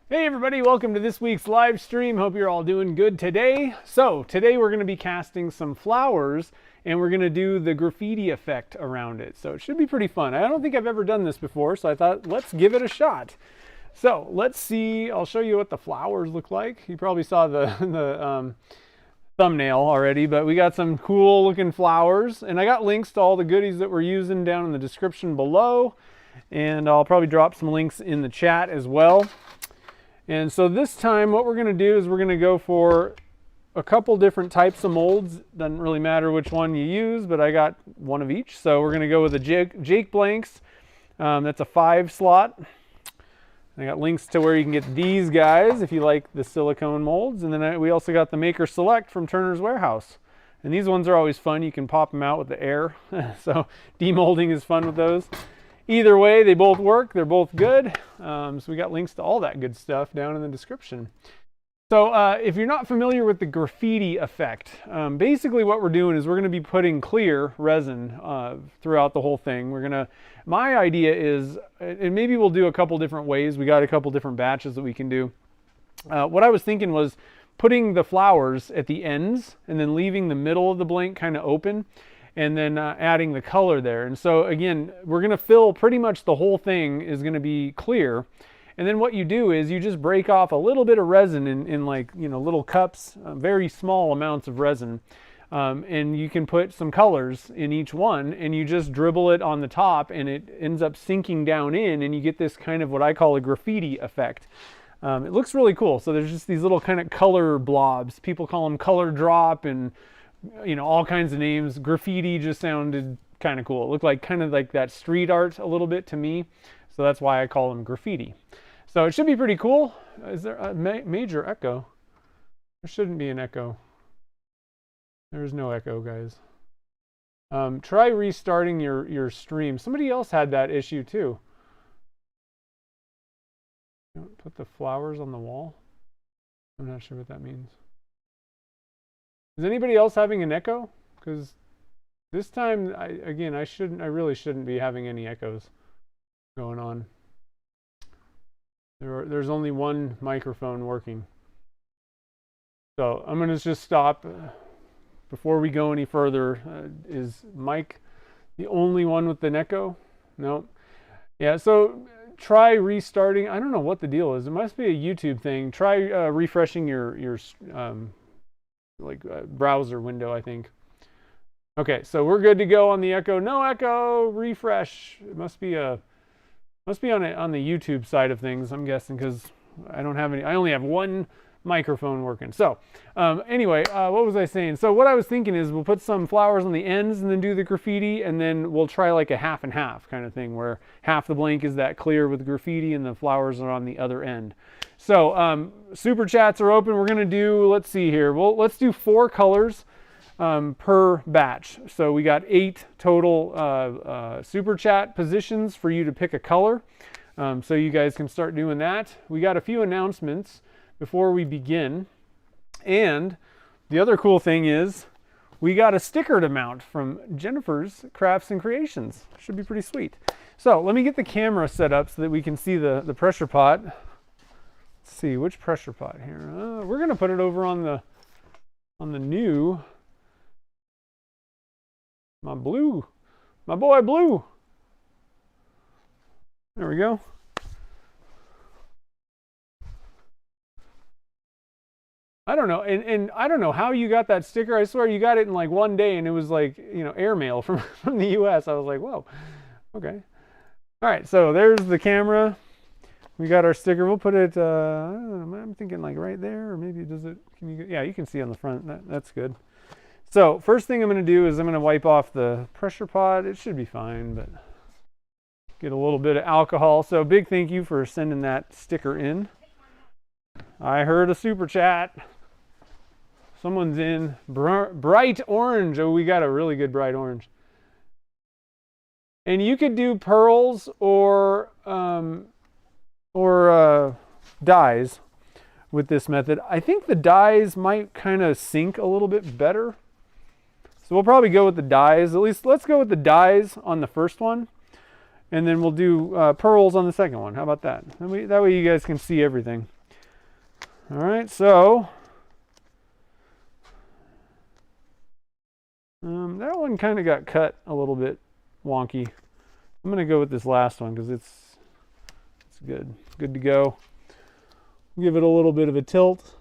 Hey everybody, welcome to this week's live stream. Hope you're all doing good today. So today we're going to be casting some flowers and we're going to do the graffiti effect around it. So it should be pretty fun. I don't think I've ever done this before, so I thought let's give it a shot. So let's see, I'll show you what the flowers look like. You probably saw the thumbnail already, but we got some cool looking flowers and I got links to all the goodies that we're using down in the description below, and I'll probably drop some links in the chat as well. And so this time what we're going to do is we're going to go for a couple different types of molds. Doesn't really matter which one you use, but I got one of each. So we're going to go with the Jake blanks. That's a 5 slot. I got links to where you can get these guys if you like the silicone molds. And then we also got the Maker Select from Turner's Warehouse. And these ones are always fun. You can pop them out with the air. So demolding is fun with those. Either way, they both work. They're both good. So we got links to all that good stuff down in the description. So if you're not familiar with the graffiti effect, basically what we're doing is we're going to be putting clear resin throughout the whole thing. My idea is, and maybe we'll do a couple different ways. We got a couple different batches that we can do. What I was thinking was putting the flowers at the ends and then leaving the middle of the blank kind of open, and then adding the color there. And so again, we're gonna fill pretty much the whole thing is gonna be clear. And then what you do is you just break off a little bit of resin in like, you know, little cups, very small amounts of resin. And you can put some colors in each one and you just dribble it on the top and it ends up sinking down in and you get this kind of what I call a graffiti effect. It looks really cool. So there's just these little kind of color blobs. People call them color drop and you know, all kinds of names. Graffiti just sounded kind of cool. It looked like kind of like that street art a little bit to me. So that's why I call them graffiti. So it should be pretty cool. Is there a major echo? There shouldn't be an echo. There's no echo, guys. Try restarting your stream. Somebody else had that issue too. Put the flowers on the wall. I'm not sure what that means. Is anybody else having an echo? Because this time, I really shouldn't be having any echoes going on. There's only one microphone working. So I'm going to just stop. Before we go any further, is Mike the only one with an echo? No. Yeah, so try restarting. I don't know what the deal is. It must be a YouTube thing. Try refreshing your browser window, I think. Okay, so we're good to go on the echo. No echo, refresh. It must be on the YouTube side of things, I'm guessing, because I only have one microphone working. So anyway, what was I saying? So what I was thinking is we'll put some flowers on the ends and then do the graffiti, and then we'll try like a half and half kind of thing where half the blank is that clear with graffiti and the flowers are on the other end. So super chats are open. We're going to do, let's see here. Well, let's do 4 colors per batch. So we got 8 total super chat positions for you to pick a color. So you guys can start doing that. We got a few announcements before we begin. And the other cool thing is we got a sticker to mount from Jennifer's Crafts and Creations. Should be pretty sweet. So let me get the camera set up so that we can see the pressure pot. Let's see, which pressure pot here? We're going to put it over on the new, my boy Blue. There we go. I don't know, and I don't know how you got that sticker. I swear you got it in like one day and it was like, you know, airmail from the US. I was like, whoa, okay. All right, so there's the camera. We got our sticker. We'll put it, I don't know, I'm thinking like right there, or maybe yeah, you can see on the front. That's good. So first thing I'm going to do is I'm going to wipe off the pressure pot. It should be fine, but get a little bit of alcohol. So big thank you for sending that sticker in. I heard a super chat. Someone's in. Bright orange. Oh, we got a really good bright orange. And you could do pearls or dyes with this method. I think the dyes might kind of sink a little bit better. So we'll probably go with the dyes. At least let's go with the dyes on the first one. And then we'll do pearls on the second one. How about that? That way you guys can see everything. All right, so that one kind of got cut a little bit wonky. I'm gonna go with this last one because it's good to go. Give it a little bit of a tilt.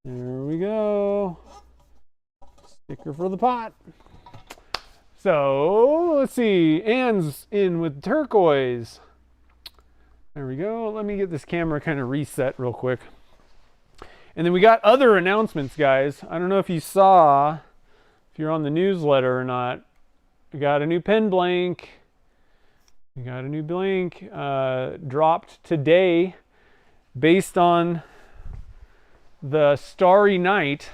There we go. Sticker for the pot. So let's see, Anne's in with turquoise. There we go. Let me get this camera kind of reset real quick. And then we got other announcements, guys. I don't know if you saw, if you're on the newsletter or not. We got a new pen blank. We got a new blank dropped today based on the Starry Night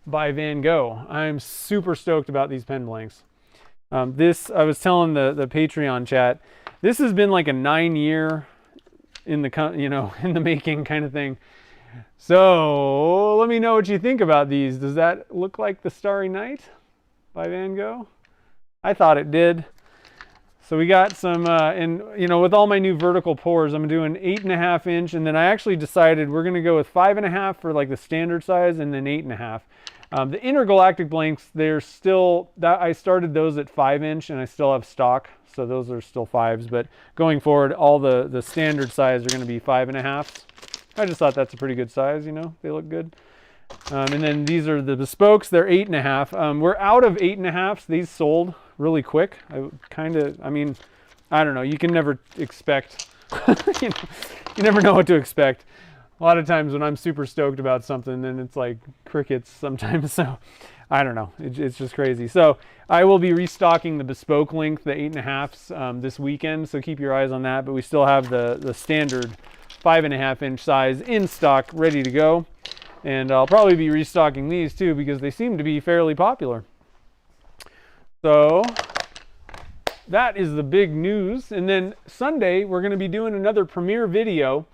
by Van Gogh. I'm super stoked about these pen blanks. This, I was telling the Patreon chat, this has been like a 9-year in the making kind of thing. So let me know what you think about these. Does that look like the Starry Night by Van Gogh? I thought it did. So we got some, and with all my new vertical pours, I'm doing 8.5 inch, and then I actually decided we're going to go with 5.5 for like the standard size, and then 8.5. The intergalactic blanks, they're still, I started those at 5 inch, and I still have stock, so those are still 5s. But going forward, all the standard size are going to be 5.5s. I just thought that's a pretty good size. They look good. And then these are the bespokes. They're 8.5. We're out of 8.5s. These sold really quick. I don't know. You can never expect. You never know what to expect. A lot of times when I'm super stoked about something, then it's like crickets sometimes. So I don't know. It's just crazy. So I will be restocking the bespoke length, the 8.5s, this weekend. So keep your eyes on that. But we still have the standard 5.5 inch size in stock, ready to go. And I'll probably be restocking these too because they seem to be fairly popular. So that is the big news. And then Sunday, we're going to be doing another premiere video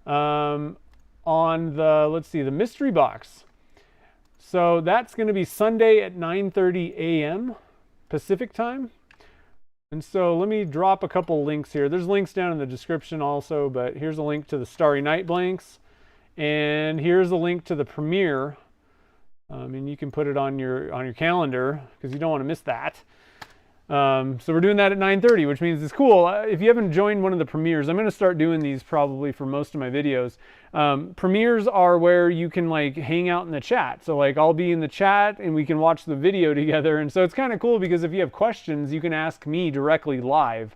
on the mystery box. So that's going to be Sunday at 9:30 a.m. Pacific time. And so let me drop a couple links here. There's links down in the description also, but here's a link to the Starry Night blanks. And here's a link to the premiere. And you can put it on your calendar because you don't want to miss that. So we're doing that at 9:30, which means it's cool. If you haven't joined one of the premieres, I'm going to start doing these probably for most of my videos. Premieres are where you can like hang out in the chat. So like I'll be in the chat and we can watch the video together. And so it's kind of cool because if you have questions, you can ask me directly live.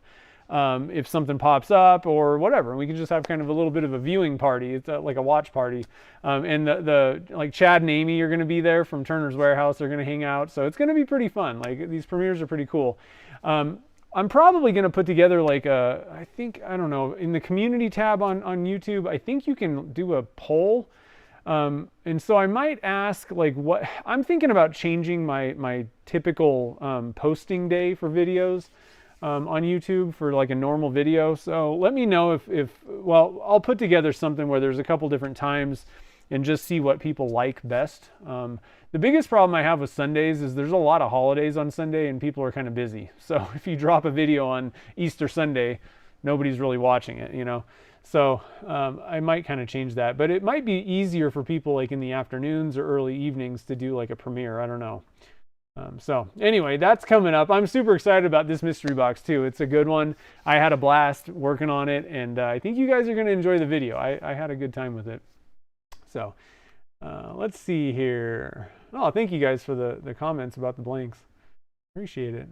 If something pops up or whatever, we can just have kind of a little bit of a viewing party. It's like a watch party. And the like Chad and Amy are going to be there from Turner's Warehouse. They're going to hang out. So it's going to be pretty fun. Like these premieres are pretty cool. I'm probably going to put together like I don't know, in the community tab on YouTube, I think you can do a poll. And so I might ask like what, I'm thinking about changing my typical posting day for videos. On YouTube for like a normal video. So let me know well, I'll put together something where there's a couple different times and just see what people like best. The biggest problem I have with Sundays is there's a lot of holidays on Sunday and people are kind of busy. So if you drop a video on Easter Sunday, nobody's really watching it, So I might kind of change that, but it might be easier for people like in the afternoons or early evenings to do like a premiere. I don't know. So anyway, that's coming up. I'm super excited about this mystery box too. It's a good one. I had a blast working on it, and I think you guys are going to enjoy the video. I had a good time with it. So let's see here. Oh, thank you guys for the comments about the blanks. Appreciate it.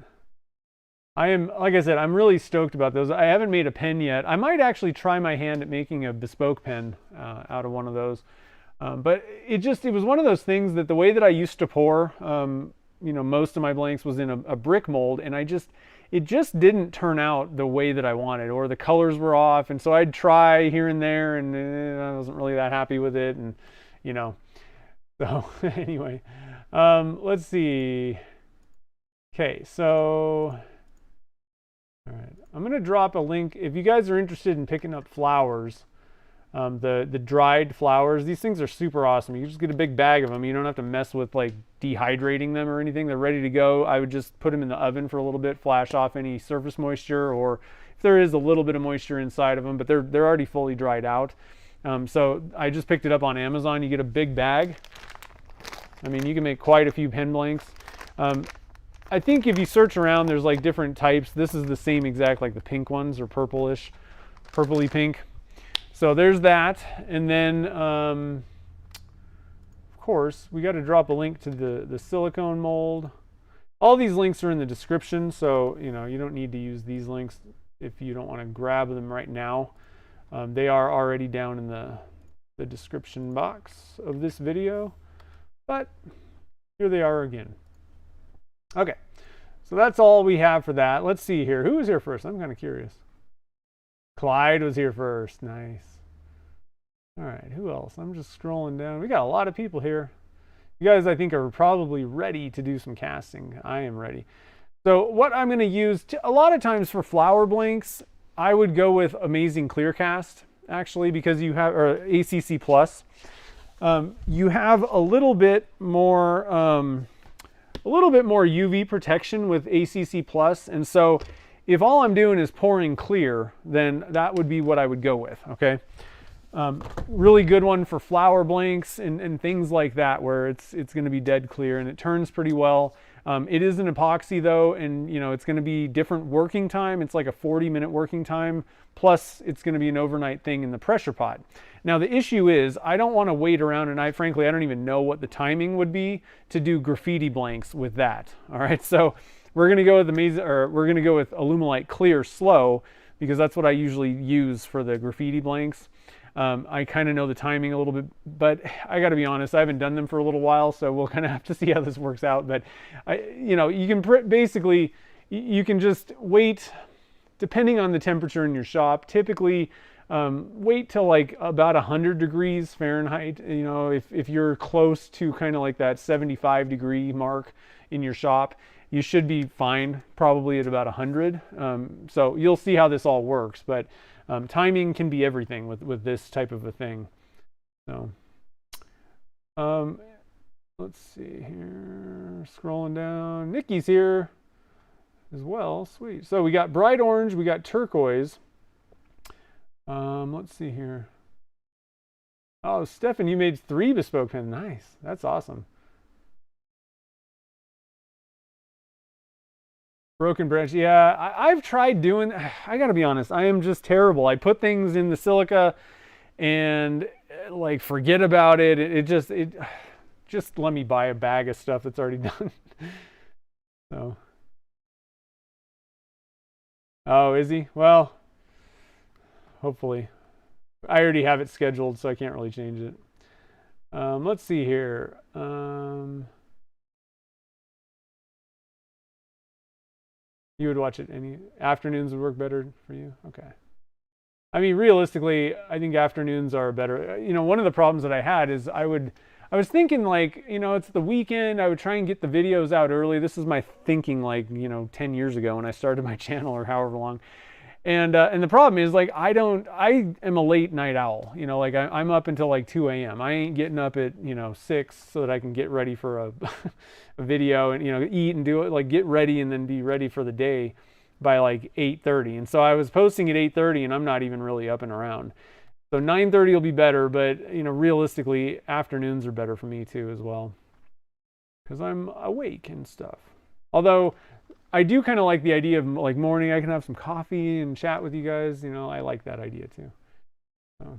I am, like I said, I'm really stoked about those. I haven't made a pen yet. I might actually try my hand at making a bespoke pen out of one of those. But it was one of those things that the way that I used to pour, most of my blanks was in a brick mold, and it just didn't turn out the way that I wanted, or the colors were off. And so I'd try here and there, and I wasn't really that happy with it. And, so anyway, let's see. Okay, so, all right, I'm going to drop a link. If you guys are interested in picking up flowers, the dried flowers, these things are super awesome. You just get a big bag of them. You don't have to mess with like dehydrating them or anything. They're ready to go. I would just put them in the oven for a little bit, flash off any surface moisture, or if there is a little bit of moisture inside of them, but they're already fully dried out. So I just picked it up on Amazon. You get a big bag. I mean, you can make quite a few pen blanks. I think if you search around, there's like different types. This is the same exact, like the pink ones are purplish, purpley pink. So there's that. And then, of course, we got to drop a link to the silicone mold. All these links are in the description, so you know you don't need to use these links if you don't want to grab them right now. They are already down in the description box of this video, but here they are again. Okay, so that's all we have for that. Let's see here. Who was here first? I'm kind of curious. Clyde was here first. Nice. All right, who else? I'm just scrolling down. We got a lot of people here. You guys, I think, are probably ready to do some casting. I am ready. So what I'm going to use, a lot of times for flower blanks, I would go with Amazing Clear Cast, actually, because you have, or ACC Plus. You have a little bit more UV protection with ACC Plus, and so if all I'm doing is pouring clear, then that would be what I would go with. Okay. Really good one for flower blanks and things like that, where it's going to be dead clear and it turns pretty well. It is an epoxy though, and you know it's going to be different working time. It's like a 40-minute working time, plus it's going to be an overnight thing in the pressure pot. Now the issue is I don't want to wait around, and frankly I don't even know what the timing would be to do graffiti blanks with that. All right, so we're going to go with alumilite clear slow, because that's what I usually use for the graffiti blanks. I kind of know the timing a little bit, but I got to be honest, I haven't done them for a little while, so we'll kind of have to see how this works out. But you know, you can basically, you can just wait, depending on the temperature in your shop. Typically, wait till like about 100 degrees Fahrenheit. You know, if you're close to kind of like that 75-degree mark in your shop, you should be fine, probably at about 100. So you'll see how this all works, but timing can be everything with this type of a thing. So, let's see here, scrolling down. Nikki's here as well, sweet. So we got bright orange, we got turquoise. Let's see here. Oh, Stefan, you made 3 bespoke pens. Nice, that's awesome. Broken branch, yeah, I've tried doing, I gotta be honest, I am just terrible. I put things in the silica and like forget about it. It just let me buy a bag of stuff that's already done. So, oh, is he? Well, hopefully. I already have it scheduled, so I can't really change it. Let's see here. You would watch it any afternoons would work better for you? Okay. I mean, realistically, I think afternoons are better. You know, one of the problems that I had is I was thinking like, you know, it's the weekend, I would try and get the videos out early. This is my thinking like, you know, 10 years ago when I started my channel or however long. And the problem is like, I am a late night owl, you know, like I'm up until like 2 a.m. I ain't getting up at, you know, 6 so that I can get ready for a, a video and, you know, eat and do it, like get ready and then be ready for the day by like 8:30. And so I was posting at 8:30 and I'm not even really up and around. So 9:30 will be better, but you know, realistically afternoons are better for me too as well, because I'm awake and stuff. Although I do kind of like the idea of like morning, I can have some coffee and chat with you guys. You know, I like that idea too. So.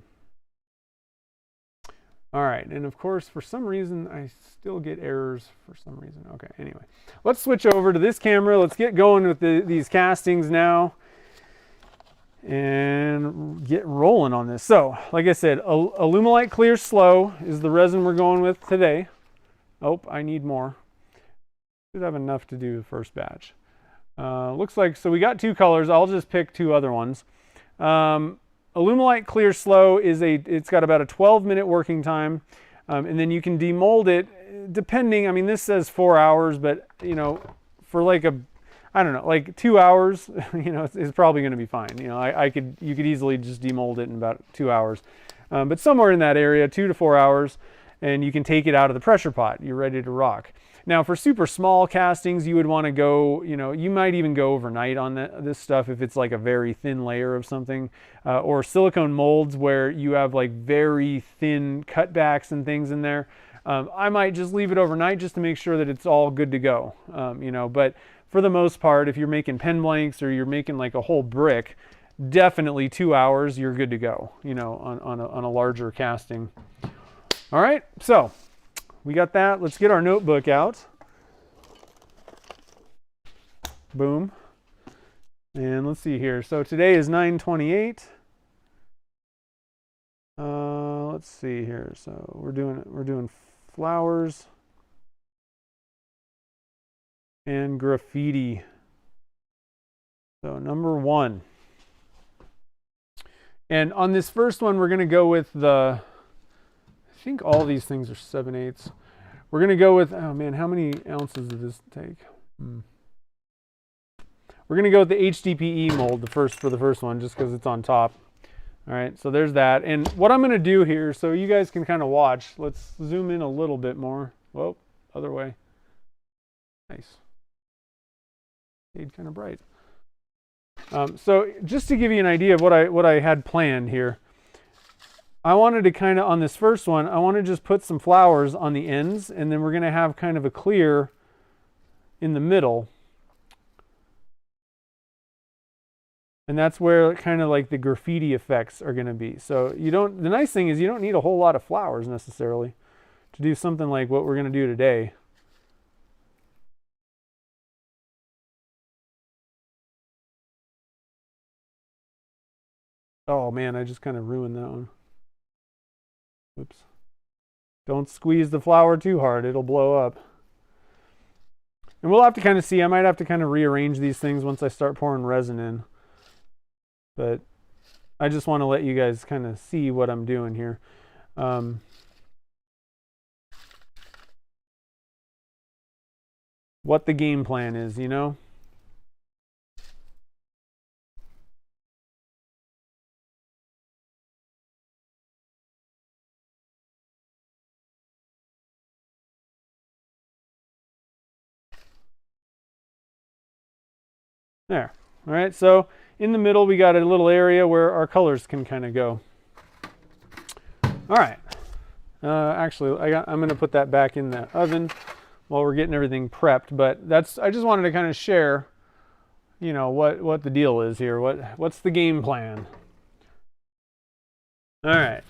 All right, and of course, for some reason, I still get errors for some reason. Okay, anyway, let's switch over to this camera. Let's get going with these castings now and get rolling on this. So, like I said, alumilite clear slow is the resin we're going with today. Oh, I need more. Should have enough to do the first batch. Looks like, so we got 2 colors. I'll just pick 2 other ones. Alumilite clear slow it's got about a 12-minute working time, and then you can demold it depending. I mean, this says 4 hours, but you know, for like I don't know, like 2 hours, you know, it's probably going to be fine. You know, you could easily just demold it in about 2 hours, but somewhere in that area, 2 to 4 hours, and you can take it out of the pressure pot. You're ready to rock. Now for super small castings, you would want to go, you know, you might even go overnight on this stuff if it's like a very thin layer of something, or silicone molds where you have like very thin cutbacks and things in there. I might just leave it overnight just to make sure that it's all good to go, you know, but for the most part, if you're making pen blanks or you're making like a whole brick, definitely 2 hours, you're good to go, you know, on a larger casting. All right, so we got that. Let's get our notebook out. Boom. And let's see here. So today is 9/28. Let's see here. So we're doing flowers and graffiti. So number 1. And on this first one, we're going to go with the, I think all these things are 7/8. We're going to go with, oh man, how many ounces does this take? We're going to go with the HDPE mold for the first one, just because it's on top. All right, so there's that. And what I'm going to do here, so you guys can kind of watch, let's zoom in a little bit more. Whoa, other way. Nice. Stayed kind of bright. So just to give you an idea of what I had planned here, I wanted to kind of, on this first one, I want to just put some flowers on the ends, and then we're going to have kind of a clear in the middle. And that's where kind of like the graffiti effects are going to be. So the nice thing is you don't need a whole lot of flowers necessarily to do something like what we're going to do today. Oh man, I just kind of ruined that one. Oops. Don't squeeze the flower too hard, it'll blow up. And we'll have to kind of see, I might have to kind of rearrange these things once I start pouring resin in. But I just want to let you guys kind of see what I'm doing here. What the game plan is, you know? There. All right, so in the middle we got a little area where our colors can kind of go. All right. Actually, I'm going to put that back in the oven while we're getting everything prepped. But I just wanted to kind of share, you know, what the deal is here. What's the game plan? All right.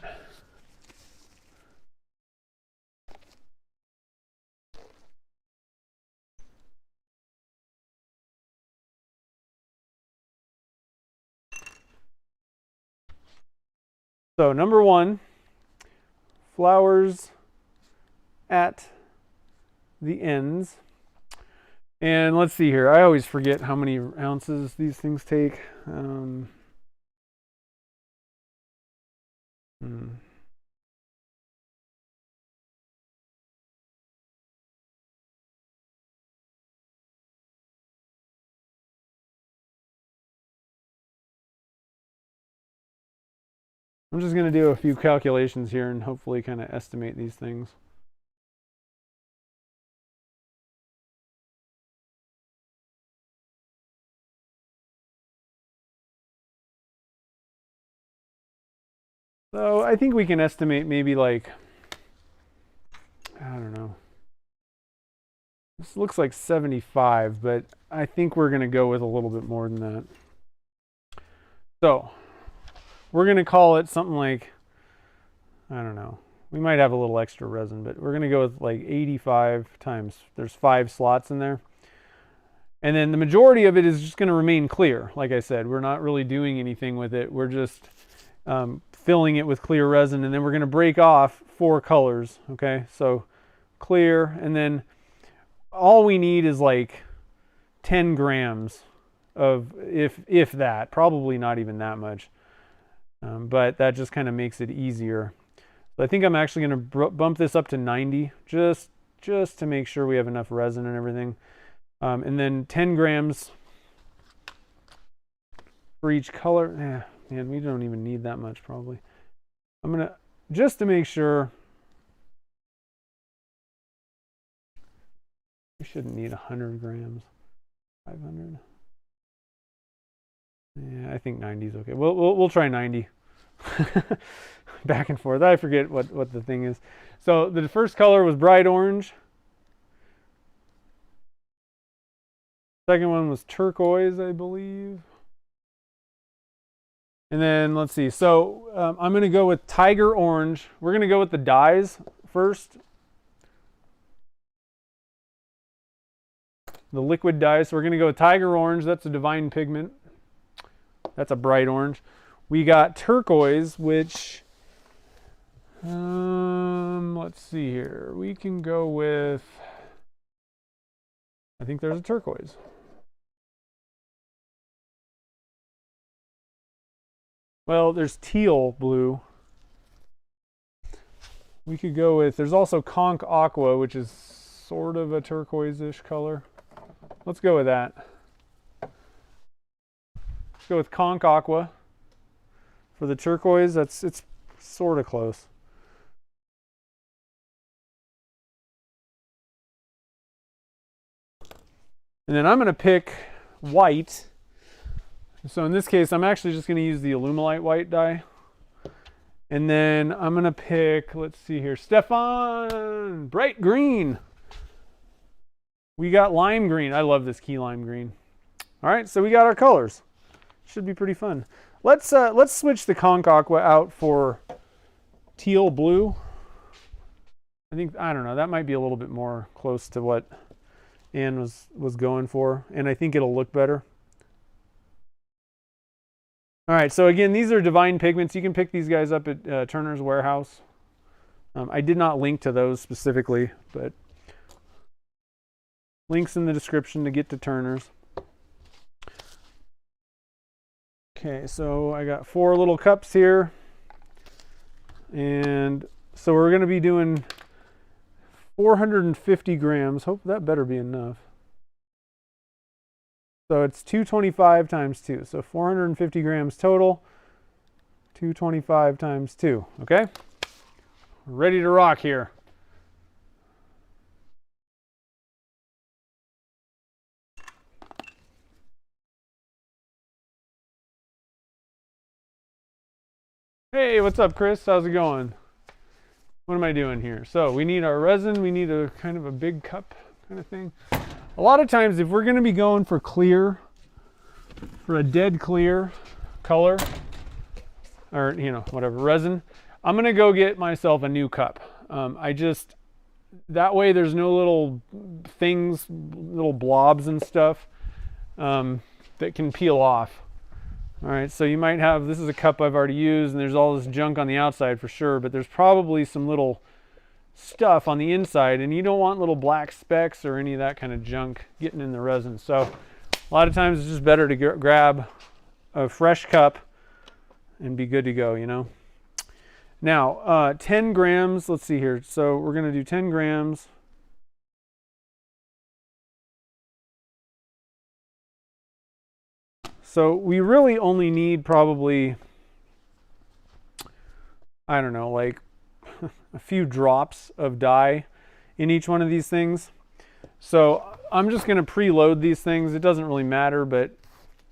So number 1, flowers at the ends. And let's see here. I always forget how many ounces these things take. I'm just going to do a few calculations here and hopefully kind of estimate these things. So I think we can estimate maybe like, I don't know. This looks like 75, but I think we're going to go with a little bit more than that. So we're going to call it something like, I don't know. We might have a little extra resin, but we're going to go with like 85 times. There's 5 slots in there. And then the majority of it is just going to remain clear. Like I said, we're not really doing anything with it. We're just filling it with clear resin, and then we're going to break off 4 colors. Okay, so clear, and then all we need is like 10 grams of, if that, probably not even that much, but that just kind of makes it easier. So I think I'm actually going to bump this up to 90 just to make sure we have enough resin and everything, and then 10 grams for each color. Man, we don't even need that much probably. I'm going to, just to make sure, We shouldn't need 100 grams. 500. Yeah, I think 90 is okay. We'll try 90. Back and forth. I forget what the thing is. So the first color was bright orange. Second one was turquoise, I believe. And then let's see. So I'm going to go with tiger orange. We're going to go with the dyes first. The liquid dyes. So we're going to go with tiger orange. That's a divine pigment. That's a bright orange. We got turquoise, which let's see here. We can go with, I think there's a turquoise. Well, there's teal blue. We could go with, there's also conch aqua, which is sort of a turquoise-ish color. Let's go with that. Let's go with conch aqua for the turquoise. It's sort of close. And then I'm going to pick white. So in this case, I'm actually just going to use the alumilite white dye. And then I'm going to pick, let's see here, Stefan, bright green. We got lime green. I love this key lime green. All right, so we got our colors. Should be pretty fun. Let's switch the conch aqua out for teal blue. I don't know, that might be a little bit more close to what Ann was going for, and I think it'll look better. All right, so again, these are divine pigments. You can pick these guys up at Turner's Warehouse. I did not link to those specifically, but links in the description to get to Turner's. Okay, so I got 4 little cups here. And so we're going to be doing 450 grams. Hope that better be enough. So it's 225 times 2. So 450 grams total. 225 times 2. Okay? We're ready to rock here. Hey, what's up, Chris? How's it going? What am I doing here? So we need our resin. We need a kind of a big cup kind of thing. A lot of times, if we're going to be going for clear, for a dead clear color, or, you know, whatever, resin, I'm going to go get myself a new cup. That way there's no little things, little blobs and stuff that can peel off. All right, so you might have, this is a cup I've already used, and there's all this junk on the outside for sure, but there's probably some little stuff on the inside, and you don't want little black specks or any of that kind of junk getting in the resin. So a lot of times it's just better to grab a fresh cup and be good to go, you know. Now, 10 grams, let's see here. So we're going to do 10 grams. So we really only need probably, I don't know, like a few drops of dye in each one of these things. So I'm just going to preload these things. It doesn't really matter, but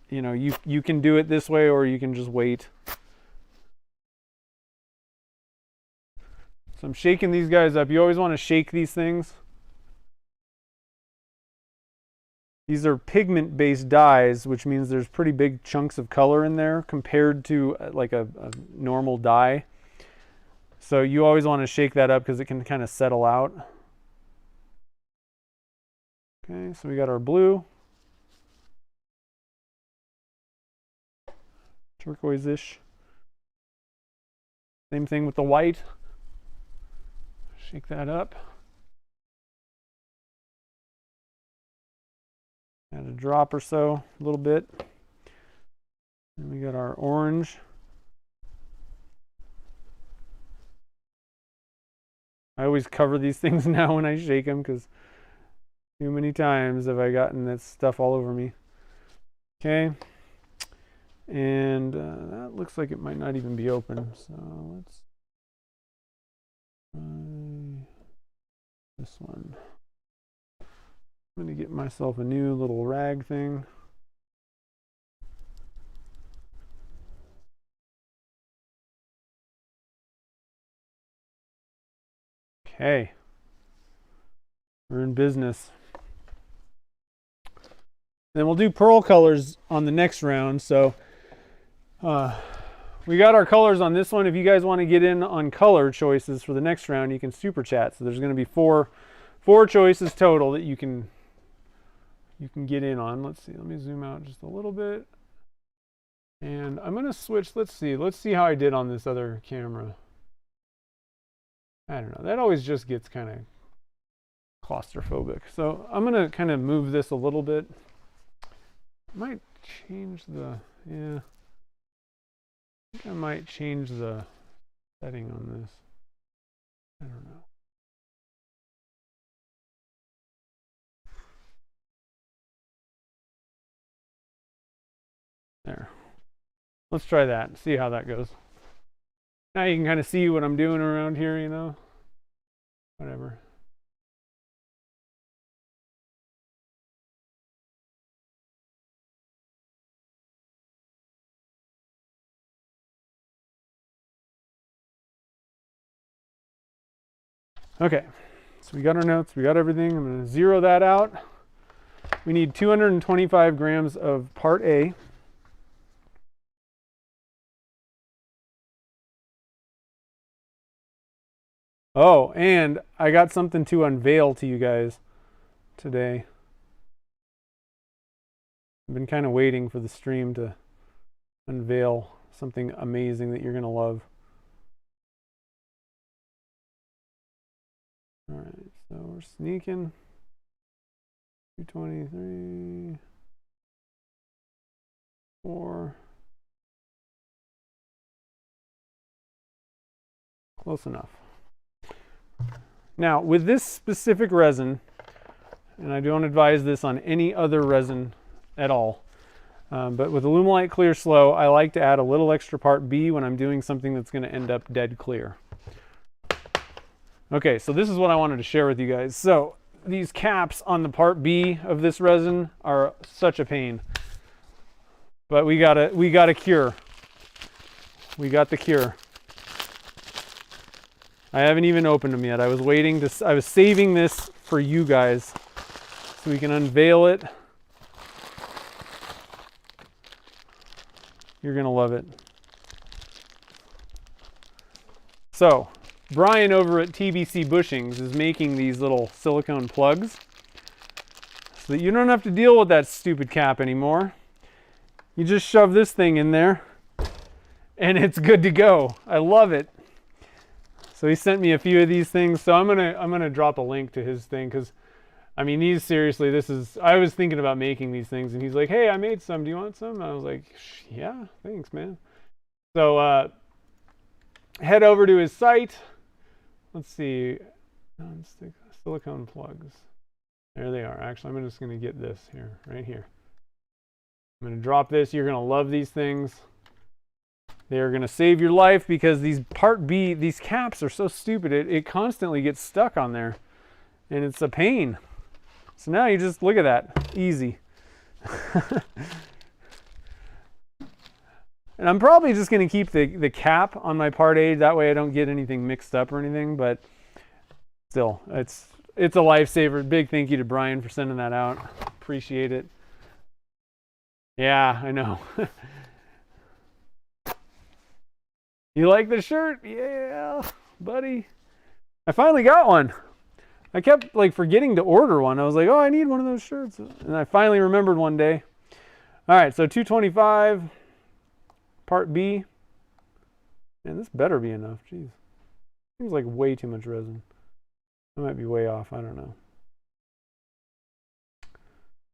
you know, you can do it this way or you can just wait. So I'm shaking these guys up. You always want to shake these things. These are pigment-based dyes, which means there's pretty big chunks of color in there compared to like a normal dye. So you always want to shake that up because it can kind of settle out. Okay, so we got our blue. Turquoise-ish. Same thing with the white. Shake that up. Add a drop or so, a little bit. And we got our orange. I always cover these things now when I shake them because too many times have I gotten that stuff all over me. Okay. And that looks like it might not even be open. So let's try this one. I'm going to get myself a new little rag thing. Okay. We're in business. Then we'll do pearl colors on the next round. So we got our colors on this one. If you guys want to get in on color choices for the next round, you can super chat. So there's going to be four choices total that you can get in on. Let's see. Let me zoom out just a little bit. And I'm going to switch. Let's see how I did on this other camera. I don't know. That always just gets kind of claustrophobic. So I'm going to kind of move this a little bit. Might change the, yeah. I think I might change the setting on this. I don't know. There. Let's try that and see how that goes. Now you can kind of see what I'm doing around here, you know. Whatever. Okay, so we got our notes, we got everything. I'm going to zero that out. We need 225 grams of part A. Oh, and I got something to unveil to you guys today. I've been kind of waiting for the stream to unveil something amazing that you're going to love. All right, so we're sneaking. 223, 4. Close enough. Now, with this specific resin, and I don't advise this on any other resin at all, but with alumilite clear slow, I like to add a little extra part B when I'm doing something that's going to end up dead clear. Okay, so this is what I wanted to share with you guys. So these caps on the part B of this resin are such a pain, but we got a cure. We got the cure. I haven't even opened them yet. I was saving this for you guys so we can unveil it. You're gonna love it. So, Brian over at TBC Bushings is making these little silicone plugs so that you don't have to deal with that stupid cap anymore. You just shove this thing in there and it's good to go. I love it. So he sent me a few of these things. So I'm gonna drop a link to his thing because, I mean, these seriously, I was thinking about making these things and he's like, hey, I made some. Do you want some? I was like, yeah, thanks, man. So head over to his site. Let's see, silicone plugs. There they are. Actually, I'm just gonna get this here, right here. I'm gonna drop this. You're gonna love these things. They are going to save your life because these part B, these caps are so stupid. It constantly gets stuck on there and it's a pain. So now you just look at that, easy. And I'm probably just going to keep the cap on my part A. That way I don't get anything mixed up or anything, but still, it's a lifesaver. Big thank you to Brian for sending that out. Appreciate it. Yeah, I know. You like the shirt? Yeah, buddy. I finally got one. I kept like forgetting to order one. I was like, oh, I need one of those shirts. And I finally remembered one day. All right, so 225, part B. Man, this better be enough. Jeez. Seems like way too much resin. I might be way off. I don't know.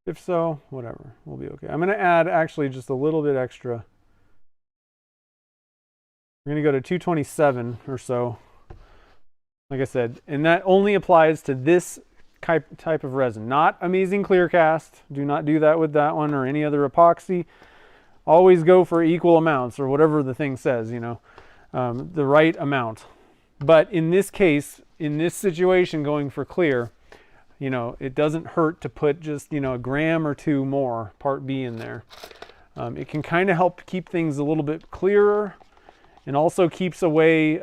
If so, whatever. We'll be okay. I'm going to add actually just a little bit extra. We're going to go to 227 or so, like I said, and that only applies to this type of resin, not Amazing Clear Cast. Do not do that with that one or any other epoxy. Always go for equal amounts or whatever the thing says, you know, the right amount. But in this case, in this situation going for clear, you know, it doesn't hurt to put just, you know, a gram or two more part B in there. It can kind of help keep things a little bit clearer, and also keeps away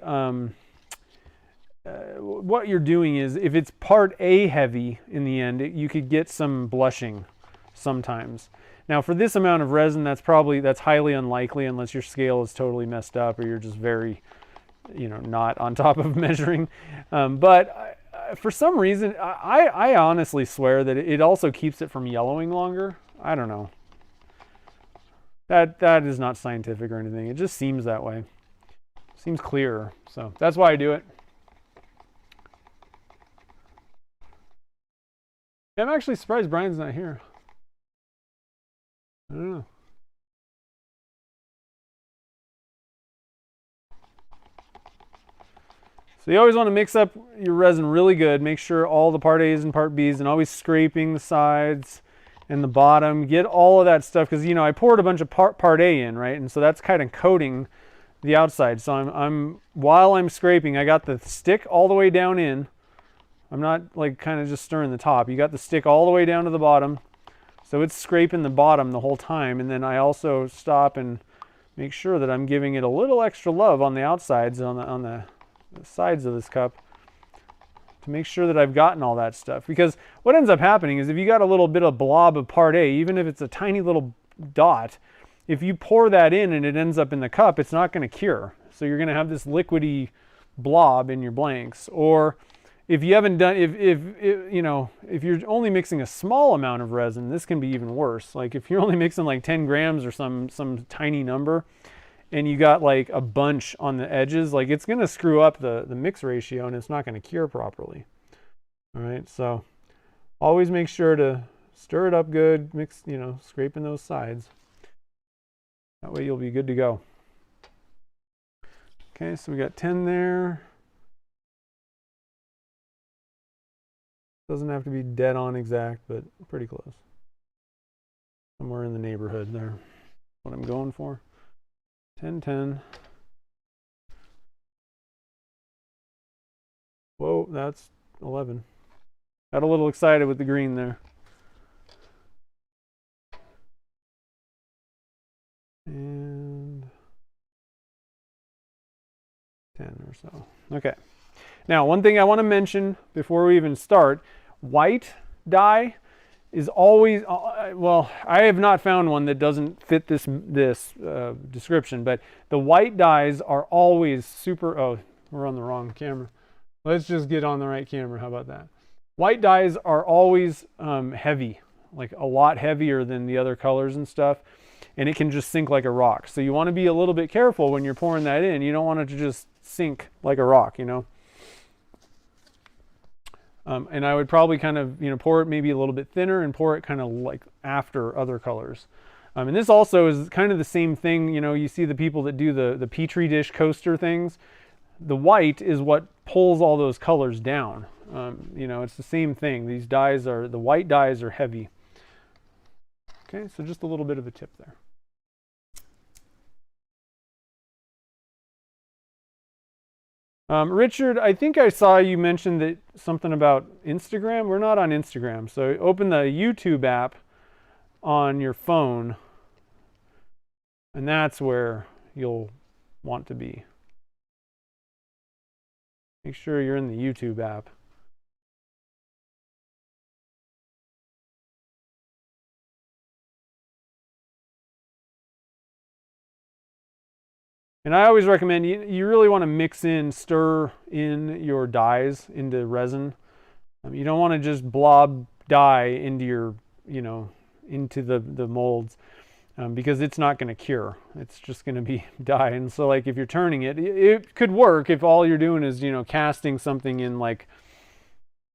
what you're doing is, if it's part A heavy in the end, you could get some blushing sometimes. Now for this amount of resin, that's highly unlikely unless your scale is totally messed up or you're just very, you know, not on top of measuring. But for some reason, I honestly swear that it also keeps it from yellowing longer. I don't know. That is not scientific or anything. It just seems that way. Seems clearer. So that's why I do it. I'm actually surprised Brian's not here. I don't know. So you always want to mix up your resin really good. Make sure all the part A's and part B's, and always scraping the sides and the bottom. Get all of that stuff, because, you know, I poured a bunch of part A in, right? And so that's kind of coating the outside. So while I'm scraping, I got the stick all the way down in. I'm not like kind of just stirring the top. You got the stick all the way down to the bottom. So it's scraping the bottom the whole time. And then I also stop and make sure that I'm giving it a little extra love on the outsides, on the sides of this cup, to make sure that I've gotten all that stuff. Because what ends up happening is, if you got a little bit of blob of part A, even if it's a tiny little dot, if you pour that in and it ends up in the cup, it's not going to cure. So you're going to have this liquidy blob in your blanks. Or if you haven't done, if you know, if you're only mixing a small amount of resin, this can be even worse. Like if you're only mixing like 10 grams or some tiny number, and you got like a bunch on the edges, like it's going to screw up the mix ratio, and it's not going to cure properly. All right, so always make sure to stir it up good, mix, you know, scraping those sides. That way you'll be good to go. Okay, so we got 10 there. Doesn't have to be dead on exact, but pretty close. Somewhere in the neighborhood there. What I'm going for. 10, 10. Whoa, that's 11. Got a little excited with the green there. And 10 or so. Okay. Now, one thing I want to mention before we even start, white dye is always, well, I have not found one that doesn't fit this description, but the white dyes are always super, oh, we're on the wrong camera. Let's just get on the right camera. How about that? White dyes are always heavy, like a lot heavier than the other colors and stuff, and it can just sink like a rock. So you want to be a little bit careful when you're pouring that in. You don't want it to just sink like a rock, you know? And I would probably kind of, you know, pour it maybe a little bit thinner and pour it kind of like after other colors. And this also is kind of the same thing. You know, you see the people that do the Petri dish coaster things. The white is what pulls all those colors down. You know, it's the same thing. These dyes are, the white dyes are heavy. Okay, so just a little bit of a tip there. Richard, I think I saw you mention that something about Instagram. We're not on Instagram, so open the YouTube app on your phone, and that's where you'll want to be. Make sure you're in the YouTube app. And I always recommend, you really want to stir in your dyes into resin. You don't want to just blob dye into your, you know, into the molds, because it's not going to cure. It's just going to be dye. And so like if you're turning it, it could work if all you're doing is, you know, casting something in like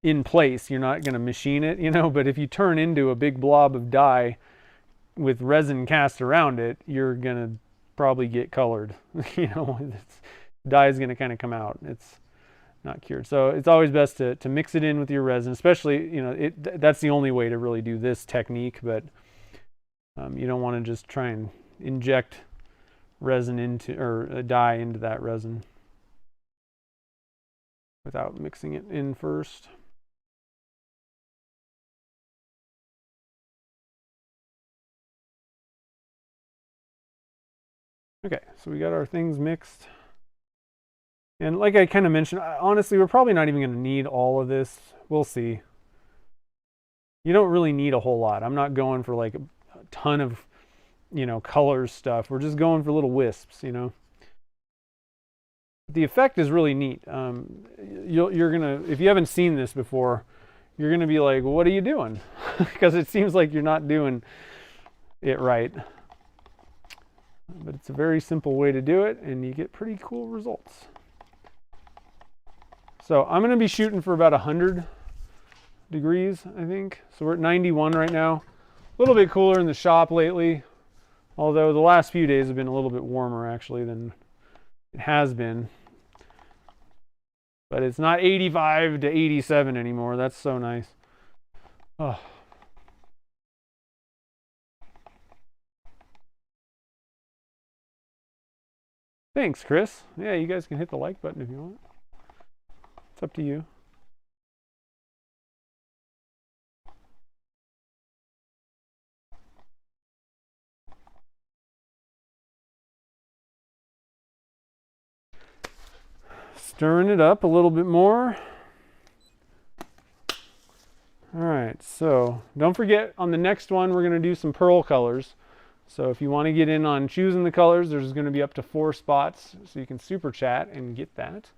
in place. You're not going to machine it, you know, but if you turn into a big blob of dye with resin cast around it, you're going to probably get colored. You know, dye is going to kind of come out. It's not cured. So it's always best to mix it in with your resin, especially, you know, that's the only way to really do this technique, but you don't want to just try and inject resin into, or dye into that resin without mixing it in first. Okay, so we got our things mixed. And like I kind of mentioned, honestly, we're probably not even going to need all of this. We'll see. You don't really need a whole lot. I'm not going for like a ton of, you know, colors stuff. We're just going for little wisps, you know. The effect is really neat. You're gonna, if you haven't seen this before, you're gonna be like, what are you doing? Because it seems like you're not doing it right. But it's a very simple way to do it, and you get pretty cool results. So I'm gonna be shooting for about 100 degrees, I think. So we're at 91 right now. A little bit cooler in the shop lately, although the last few days have been a little bit warmer actually than it has been. But it's not 85 to 87 anymore. That's so nice. Oh. Thanks, Chris. Yeah, you guys can hit the like button if you want. It's up to you. Stirring it up a little bit more. All right, so don't forget on the next one, we're gonna do some pearl colors. So if you wanna get in on choosing the colors, there's gonna be up to 4 spots, so you can super chat and get that.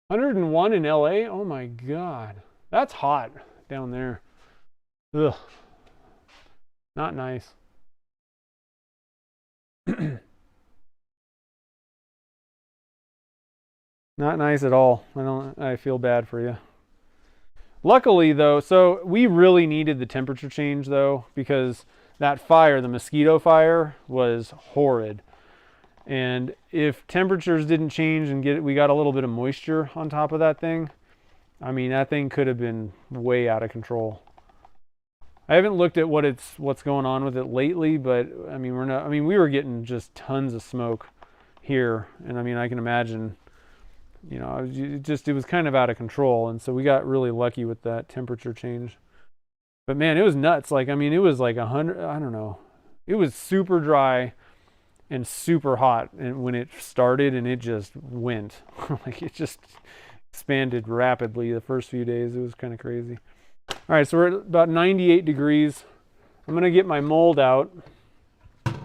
101 in LA, oh my God. That's hot down there. Ugh, not nice. Not nice at all. I feel bad for you. Luckily though, so we really needed the temperature change though, because that fire, the mosquito fire, was horrid. And if temperatures didn't change and we got a little bit of moisture on top of that thing, I mean, that thing could have been way out of control. I haven't looked at what's going on with it lately, but I mean, we were getting just tons of smoke here, and I mean, I can imagine, you know, it was kind of out of control, and so we got really lucky with that temperature change. But man, it was nuts. Like, I mean, it was like 100, I don't know. It was super dry and super hot, and when it started, and it just went. Like, it just expanded rapidly the first few days. It was kind of crazy. All right, so we're at about 98 degrees. I'm gonna get my mold out. Get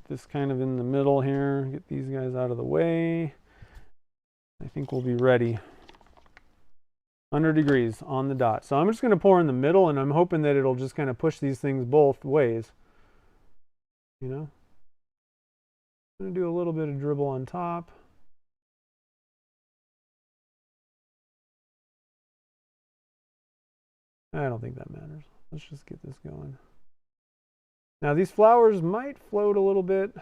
this kind of in the middle here. Get these guys out of the way. I think we'll be ready. 100 degrees on the dot. So I'm just gonna pour in the middle, and I'm hoping that it'll just kind of push these things both ways. You know? I'm gonna do a little bit of dribble on top. I don't think that matters. Let's just get this going. Now these flowers might float a little bit.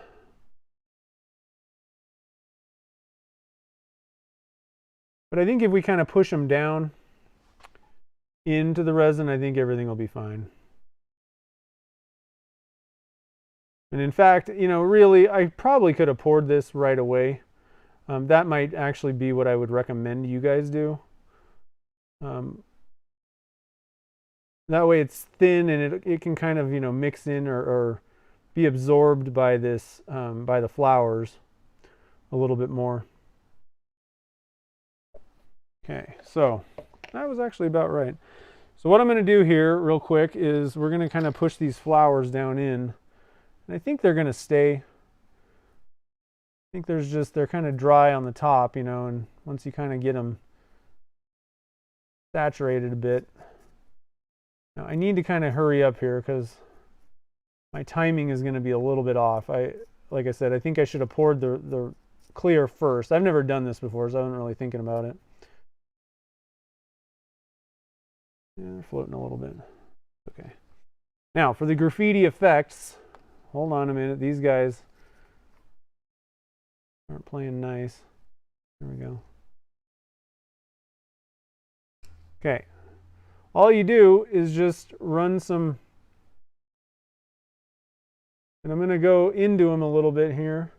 But I think if we kind of push them down into the resin, I think everything will be fine. And in fact, you know, really, I probably could have poured this right away. That might actually be what I would recommend you guys do. That way it's thin, and it can kind of, you know, mix in or be absorbed by this, by the flowers a little bit more. Okay, so that was actually about right. So what I'm going to do here real quick is we're going to kind of push these flowers down in. And I think they're going to stay. I think they're kind of dry on the top, you know, and once you kind of get them saturated a bit. Now I need to kind of hurry up here because my timing is going to be a little bit off. Like I said, I think I should have poured the clear first. I've never done this before, so I wasn't really thinking about it. Yeah, they're floating a little bit. Okay. Now for the graffiti effects, hold on a minute. These guys aren't playing nice. There we go. Okay. All you do is just run some, and I'm going to go into them a little bit here.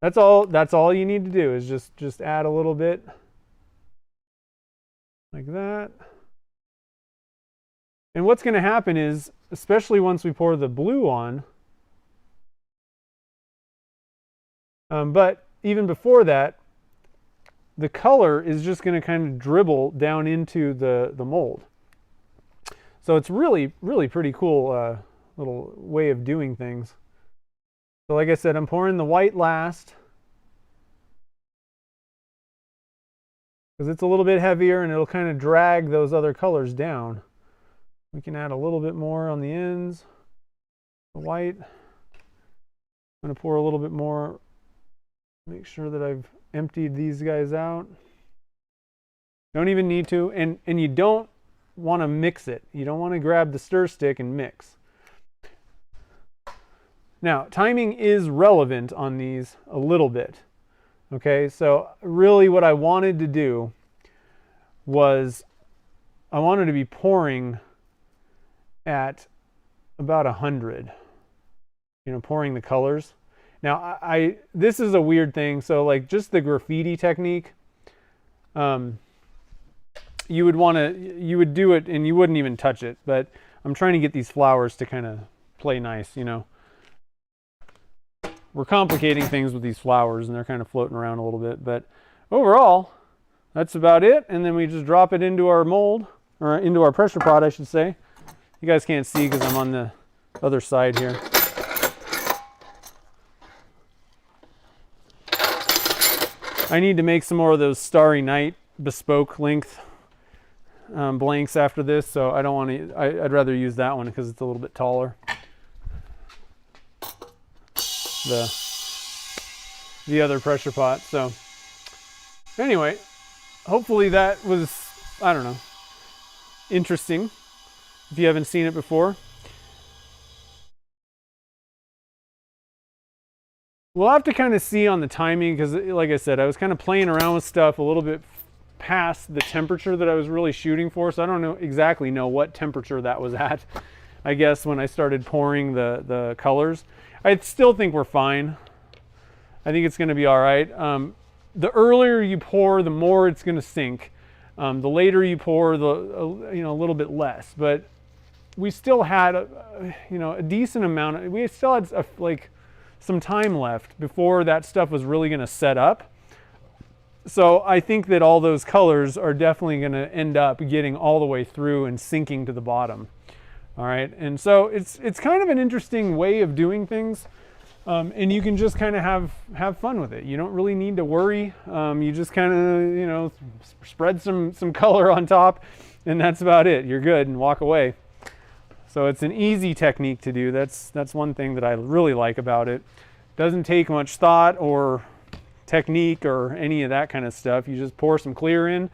That's all you need to do is just add a little bit like that. And what's going to happen is, especially once we pour the blue on, But even before that, the color is just going to kind of dribble down into the mold. So it's really, really pretty cool little way of doing things. So like I said, I'm pouring the white last, because it's a little bit heavier and it'll kind of drag those other colors down. We can add a little bit more on the ends. The white. I'm going to pour a little bit more. Make sure that I've emptied these guys out. Don't even need to. And you don't want to mix it. You don't want to grab the stir stick and mix. Now, timing is relevant on these a little bit. Okay, so really what I wanted to do was I wanted to be pouring at about 100, you know, pouring the colors. Now, this is a weird thing. So like just the graffiti technique, you would do it and you wouldn't even touch it, but I'm trying to get these flowers to kind of play nice, you know. We're complicating things with these flowers and they're kind of floating around a little bit, but overall, that's about it. And then we just drop it into our mold, or into our pressure pot, I should say. You guys can't see because I'm on the other side here. I need to make some more of those Starry Night bespoke length blanks after this, so I don't want to, I'd rather use that one because it's a little bit taller. The other pressure pot. So anyway, hopefully that was, I don't know, interesting if you haven't seen it before. We'll have to kind of see on the timing because, like I said, I was kind of playing around with stuff a little bit past the temperature that I was really shooting for, so I don't exactly know what temperature that was at, I guess, when I started pouring the colors. I still think we're fine. I think it's going to be all right. The earlier you pour, the more it's going to sink. The later you pour, you know, a little bit less. But we still had, you know, a decent amount. We still had like some time left before that stuff was really going to set up. So I think that all those colors are definitely going to end up getting all the way through and sinking to the bottom. All right, and so it's kind of an interesting way of doing things, and you can just kind of have fun with it. You don't really need to worry. You just kind of, you know, spread some color on top, and that's about it. You're good, and walk away. So it's an easy technique to do. That's one thing that I really like about it. Doesn't take much thought or technique or any of that kind of stuff. You just pour some clear in,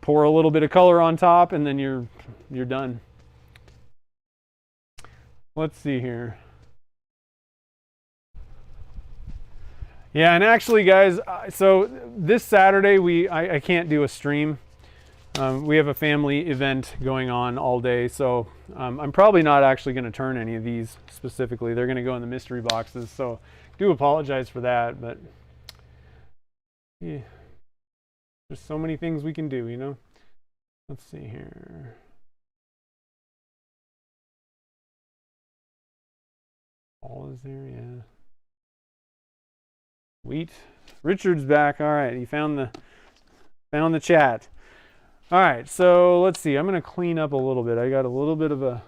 pour a little bit of color on top, and then you're done. Let's see here. Yeah, and actually, guys, so this Saturday I can't do a stream. We have a family event going on all day, so I'm probably not actually going to turn any of these specifically. They're going to go in the mystery boxes, so do apologize for that, but yeah, there's so many things we can do, you know. Let's see here. All is there, yeah. Sweet. Richard's back. All right, he found the chat. All right, so let's see. I'm going to clean up a little bit. I got a little bit of a,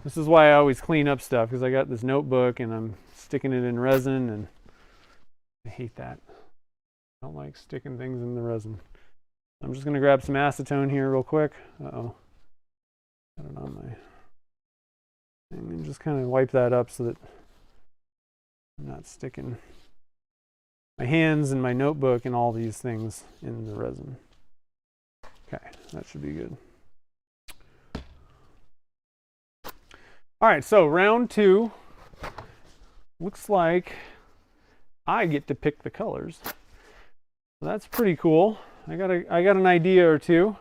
this is why I always clean up stuff, because I got this notebook and I'm sticking it in resin, and I hate that. I don't like sticking things in the resin. I'm just going to grab some acetone here real quick. Uh-oh. Got it on my thing, and just kind of wipe that up so that I'm not sticking my hands and my notebook and all these things in the resin. Okay, that should be good. All right, so round two. Looks like I get to pick the colors. So that's pretty cool. I got an idea or two.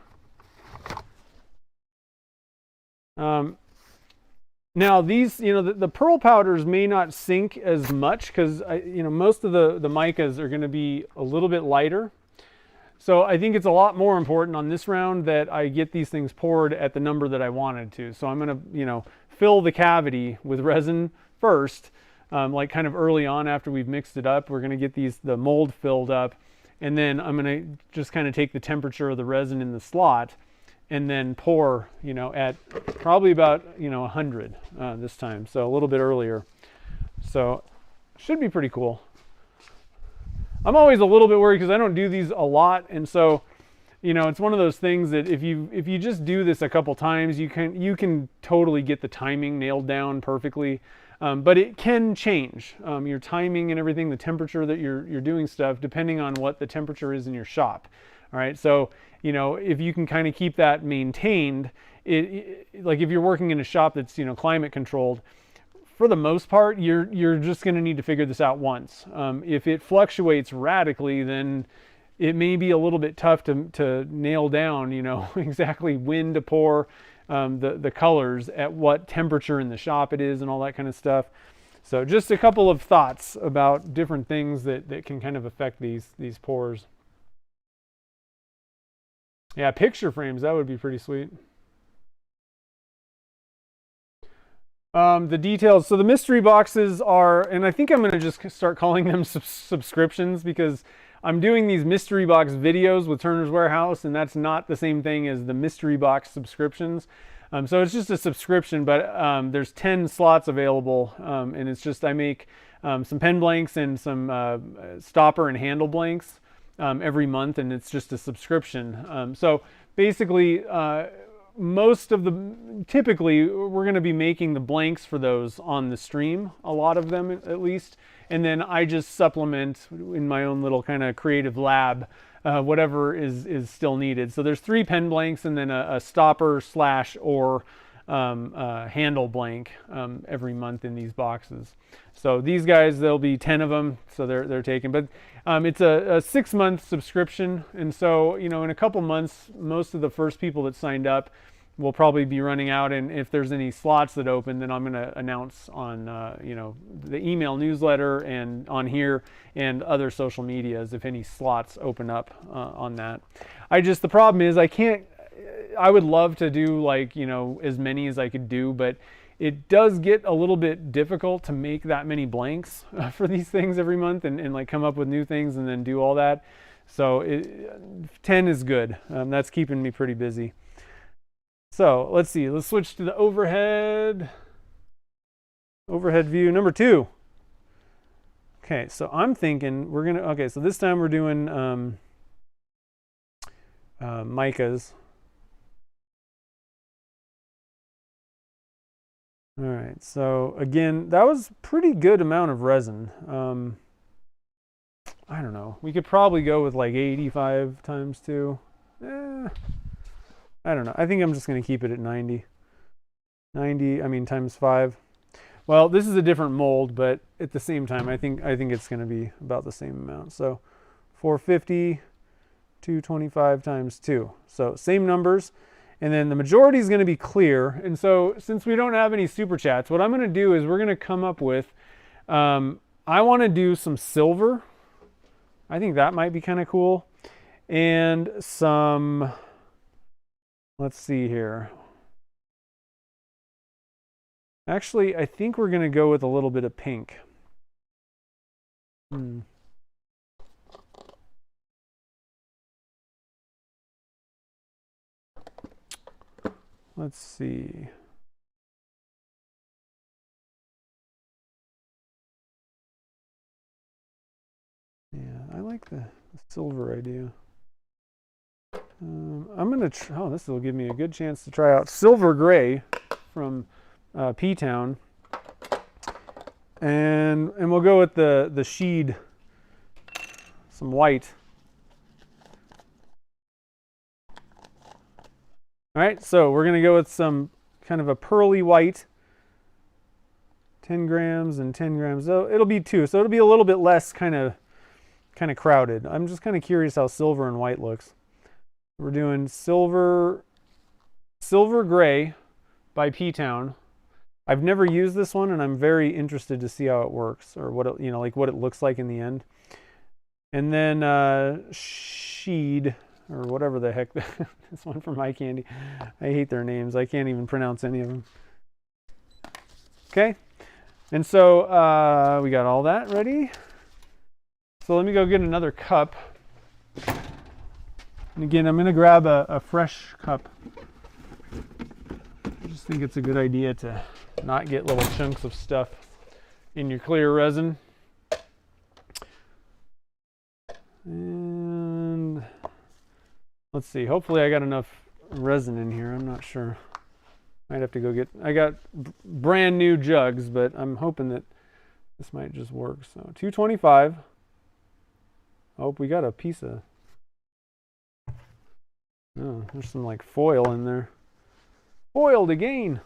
Now these, you know, the pearl powders may not sink as much because, you know, most of the micas are going to be a little bit lighter. So I think it's a lot more important on this round that I get these things poured at the number that I wanted to. So I'm going to, you know, fill the cavity with resin first, like kind of early on after we've mixed it up. We're going to get the mold filled up, and then I'm going to just kind of take the temperature of the resin in the slot and then pour, you know, at probably about, you know, 100 this time, so a little bit earlier. So should be pretty cool. I'm always a little bit worried because I don't do these a lot, and so, you know, it's one of those things that if you just do this a couple times, you can totally get the timing nailed down perfectly. But it can change your timing and everything, the temperature that you're doing stuff, depending on what the temperature is in your shop. All right, so, you know, if you can kind of keep that maintained, like if you're working in a shop that's, you know, climate controlled, for the most part, you're just going to need to figure this out once. If it fluctuates radically, then it may be a little bit tough to nail down, you know, exactly when to pour the colors, at what temperature in the shop it is, and all that kind of stuff. So just a couple of thoughts about different things that can kind of affect these pours. Yeah, picture frames, that would be pretty sweet. The details, so the mystery boxes are, and I think I'm going to just start calling them subscriptions, because I'm doing these mystery box videos with Turner's Warehouse, and that's not the same thing as the mystery box subscriptions. So it's just a subscription, but there's 10 slots available, and it's just, I make some pen blanks and some stopper and handle blanks every month, and it's just a subscription. So basically, typically we're going to be making the blanks for those on the stream, a lot of them at least, and then I just supplement in my own little kind of creative lab whatever is still needed. So there's 3 pen blanks and then a stopper / or handle blank every month in these boxes. So these guys, there'll be 10 of them, so they're taken. But it's a 6-month subscription, and so, you know, in a couple months, most of the first people that signed up will probably be running out, and if there's any slots that open, then I'm going to announce on you know, the email newsletter and on here and other social medias if any slots open up on that. The problem is I would love to do, like, you know, as many as I could do, but it does get a little bit difficult to make that many blanks for these things every month and like come up with new things and then do all that. So 10 is good. That's keeping me pretty busy. So let's see, let's switch to the overhead view number 2. Okay, so I'm thinking okay, so this time we're doing micas. All right, so again, that was a pretty good amount of resin. I don't know, we could probably go with like 85 times 2. I don't know, I think I'm just going to keep it at 90. Times 5. Well, this is a different mold, but at the same time, I think it's going to be about the same amount. So 450, 225 times 2. So same numbers. And then the majority is going to be clear. And so since we don't have any super chats, what I'm going to do is we're going to come up with, I want to do some silver. I think that might be kind of cool. And some, let's see here. Actually, I think we're going to go with a little bit of pink. Let's see. Yeah, I like the silver idea. I'm going to oh, this will give me a good chance to try out silver gray from P-Town. And we'll go with the sheed, some white. All right, so we're going to go with some kind of a pearly white, 10 grams and 10 grams. So it'll be 2, so it'll be a little bit less kind of crowded. I'm just kind of curious how silver and white looks. We're doing silver gray by P-Town. I've never used this one, and I'm very interested to see how it works, or what it, like what it looks like in the end. And then sheed, or whatever the heck, this one from My Candy. I hate their names. I can't even pronounce any of them. Okay, And so we got all that ready. So let me go get another cup. And again, I'm going to grab a fresh cup. I just think it's a good idea to not get little chunks of stuff in your clear resin. And let's see, hopefully I got enough resin in here. I'm not sure. Might have to go get, I got brand new jugs, but I'm hoping that this might just work. So 225. Oh, we got a piece of, oh, there's some like foil in there. Foiled again.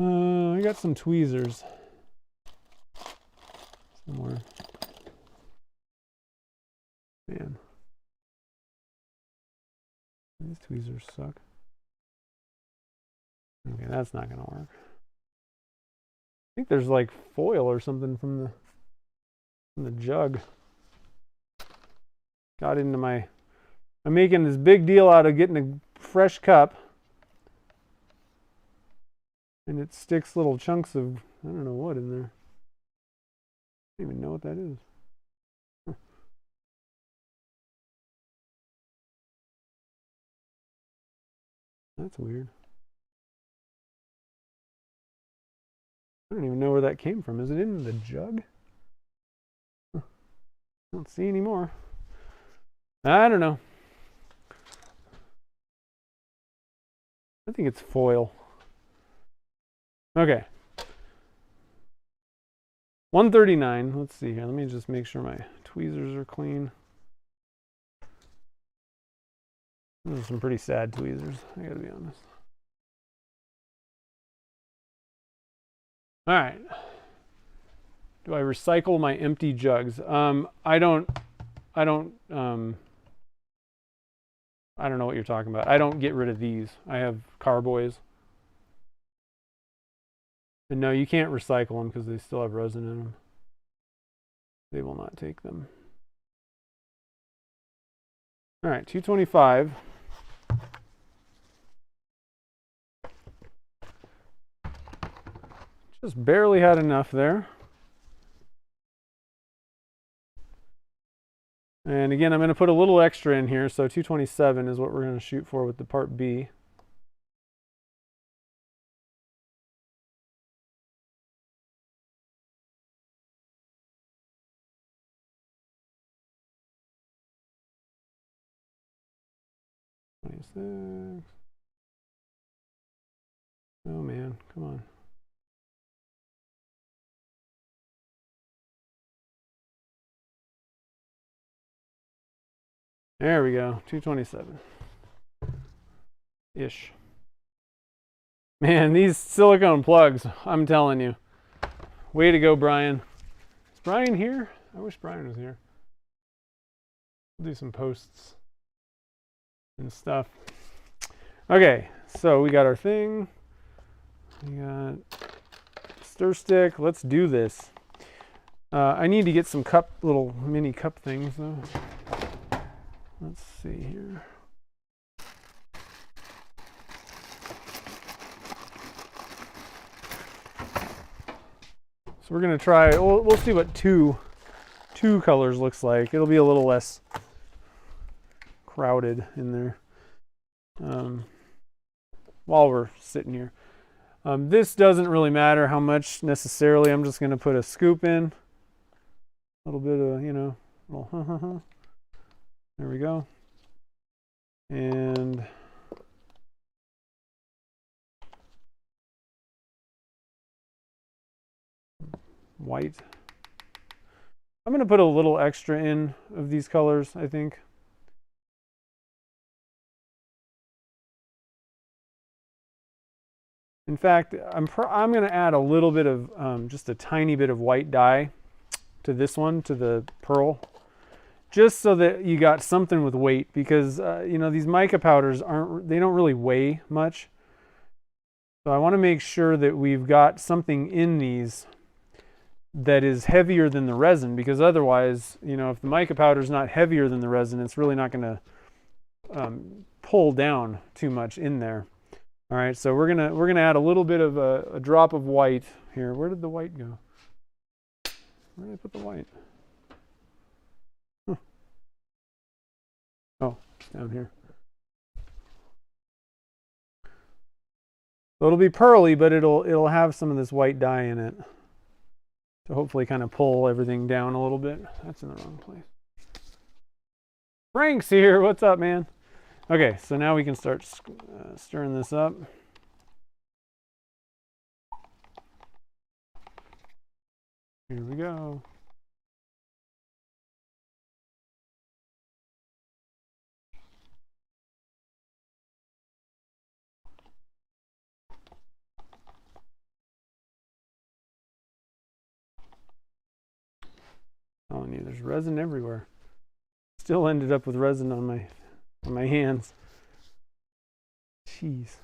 I got some tweezers somewhere. Man, these tweezers suck. Okay, that's not gonna work. I think there's like foil or something from the jug. Got into my, I'm making this big deal out of getting a fresh cup, and it sticks little chunks of, I don't know what in there. I don't even know what that is. Huh. That's weird. I don't even know where that came from. Is it in the jug? Huh. I don't see any more. I don't know. I think it's foil. Okay. 139. Let's see here. Let me just make sure my tweezers are clean. Those are some pretty sad tweezers, I gotta be honest. All right. Do I recycle my empty jugs? I don't know what you're talking about. I don't get rid of these. I have carboys. And no, you can't recycle them because they still have resin in them. They will not take them. All right, 225. Just barely had enough there. And again, I'm going to put a little extra in here, so 227 is what we're going to shoot for with the part B. Oh man, come on. There we go, 227-ish. Man, these silicone plugs, I'm telling you. Way to go, Brian. Is Brian here? I wish Brian was here. We'll do some posts and stuff. Okay, so we got our thing. We got stir stick. Let's do this. I need to get some little mini cup things though. Let's see here. So we're gonna try. We'll see what two colors looks like. It'll be a little less crowded in there while we're sitting here. This doesn't really matter how much necessarily. I'm just gonna put a scoop in. A little bit of, you know, little there we go. And white. I'm going to put a little extra in of these colors, I think. In fact, I'm going to add a little bit of, just a tiny bit of white dye to this one, to the pearl. Just so that you got something with weight, because you know, these mica powders they don't really weigh much. So I want to make sure that we've got something in these that is heavier than the resin, because otherwise, you know, if the mica powder is not heavier than the resin, it's really not going to pull down too much in there. All right, so we're gonna add a little bit of a drop of white here. Where did the white go? Where did I put the white? Huh. Oh, it's down here. So it'll be pearly, but it'll have some of this white dye in it to hopefully kind of pull everything down a little bit. That's in the wrong place. Frank's here. What's up, man? Okay, so now we can start stirring this up. Here we go. Telling you, there's resin everywhere. Still ended up with resin on my hands. Jeez.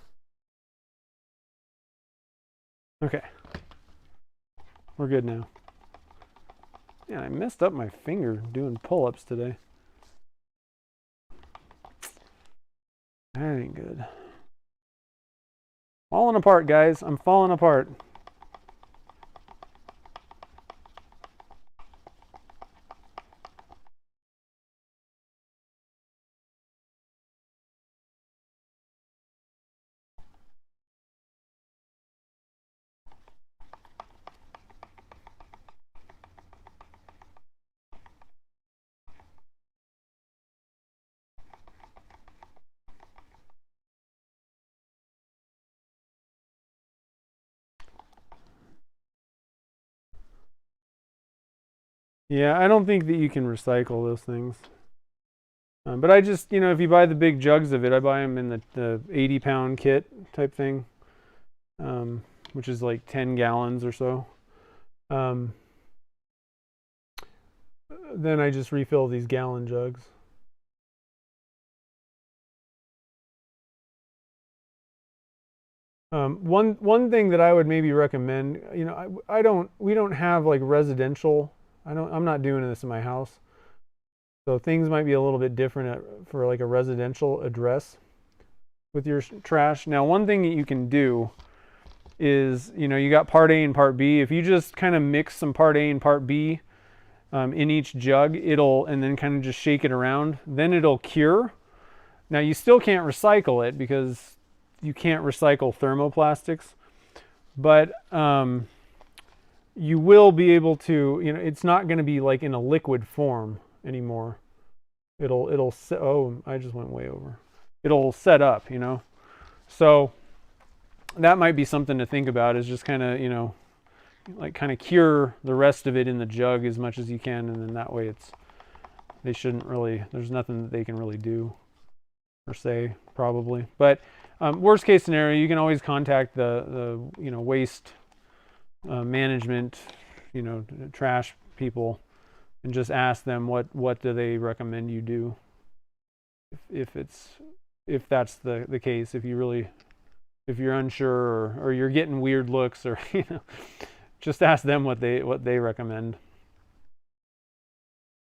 Okay. We're good now. Yeah, I messed up my finger doing pull-ups today. That ain't good. Falling apart, guys. I'm falling apart. Yeah, I don't think that you can recycle those things. But I just, if you buy the big jugs of it, I buy them in the 80-pound kit type thing, which is like 10 gallons or so. Then I just refill these gallon jugs. One thing that I would maybe recommend, we don't have like residential. I'm not doing this in my house. So things might be a little bit different for like a residential address with your trash. Now, one thing that you can do is, you got part A and part B. If you just kind of mix some part A and part B in each jug, and then kind of just shake it around, then it'll cure. Now, you still can't recycle it because you can't recycle thermoplastics, but you will be able to, it's not going to be like in a liquid form anymore. Oh, I just went way over. It'll set up, So that might be something to think about, is just kind of, like kind of cure the rest of it in the jug as much as you can. And then that way there's nothing that they can really do per se, probably. But worst case scenario, you can always contact the waste management, trash people, and just ask them what do they recommend you do if that's the case. If you're unsure or you're getting weird looks, or just ask them what they recommend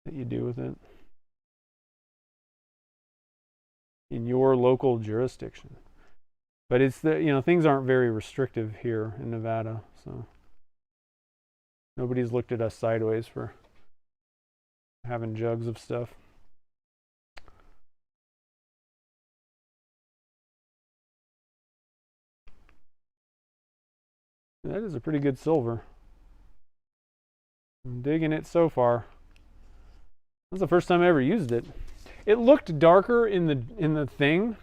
that you do with it in your local jurisdiction. But it's things aren't very restrictive here in Nevada, so nobody's looked at us sideways for having jugs of stuff. That is a pretty good silver. I'm digging it so far. That's the first time I ever used it. It looked darker in the thing,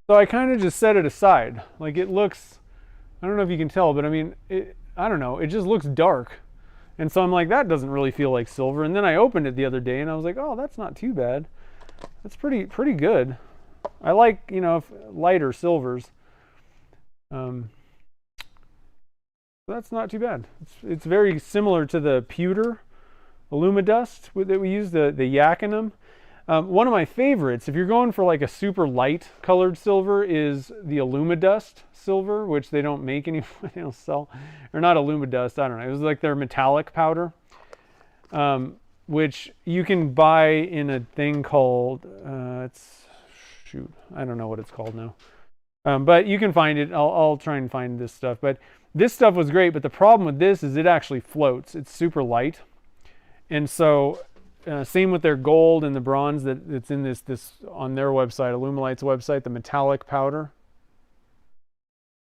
so I kind of just set it aside. Like, it looks, I don't know if you can tell, but I mean, I don't know, it just looks dark. And so I'm like, that doesn't really feel like silver. And then I opened it the other day and I was like, oh, that's not too bad. That's pretty good. I like, lighter silvers. That's not too bad. It's very similar to the pewter alumidust that we use, the Yakinum. One of my favorites, if you're going for like a super light colored silver, is the alumidust silver, which they don't make anymore. They don't sell, or not alumidust, I don't know. It was like their metallic powder, which you can buy in a thing called, I don't know what it's called now. But you can find it. I'll try and find this stuff. But this stuff was great, but the problem with this is it actually floats. It's super light. And so same with their gold and the bronze that's in this on their website, alumilite's website, the metallic powder.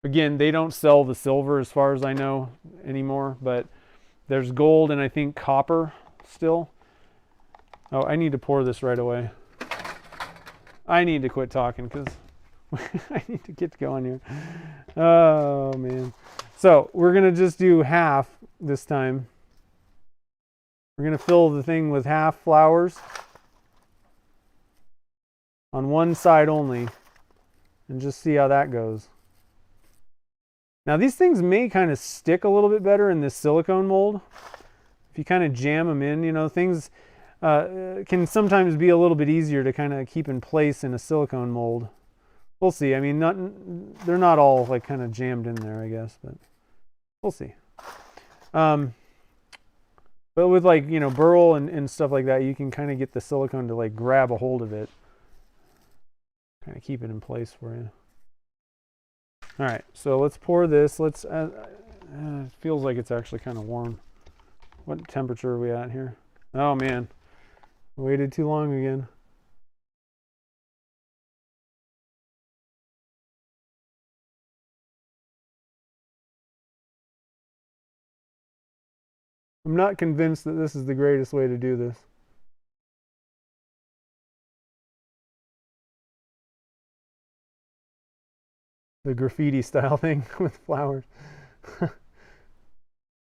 Again, they don't sell the silver as far as I know anymore, but there's gold and I think copper still. Oh, I need to pour this right away. I need to quit talking because I need to get going here. Oh, man. So we're going to just do half this time. We're going to fill the thing with half flowers on one side only and just see how that goes. Now these things may kind of stick a little bit better in this silicone mold. If you kind of jam them in, you know, things can sometimes be a little bit easier to kind of keep in place in a silicone mold. We'll see. I mean, they're not all like kind of jammed in there, I guess, but we'll see. But with like, you know, burl and stuff like that, you can kind of get the silicone to like grab a hold of it. Kind of keep it in place for you. All right, so let's pour this. Let's, it feels like it's actually kind of warm. What temperature are we at here? Oh man, waited too long again. I'm not convinced that this is the greatest way to do this. The graffiti style thing with flowers.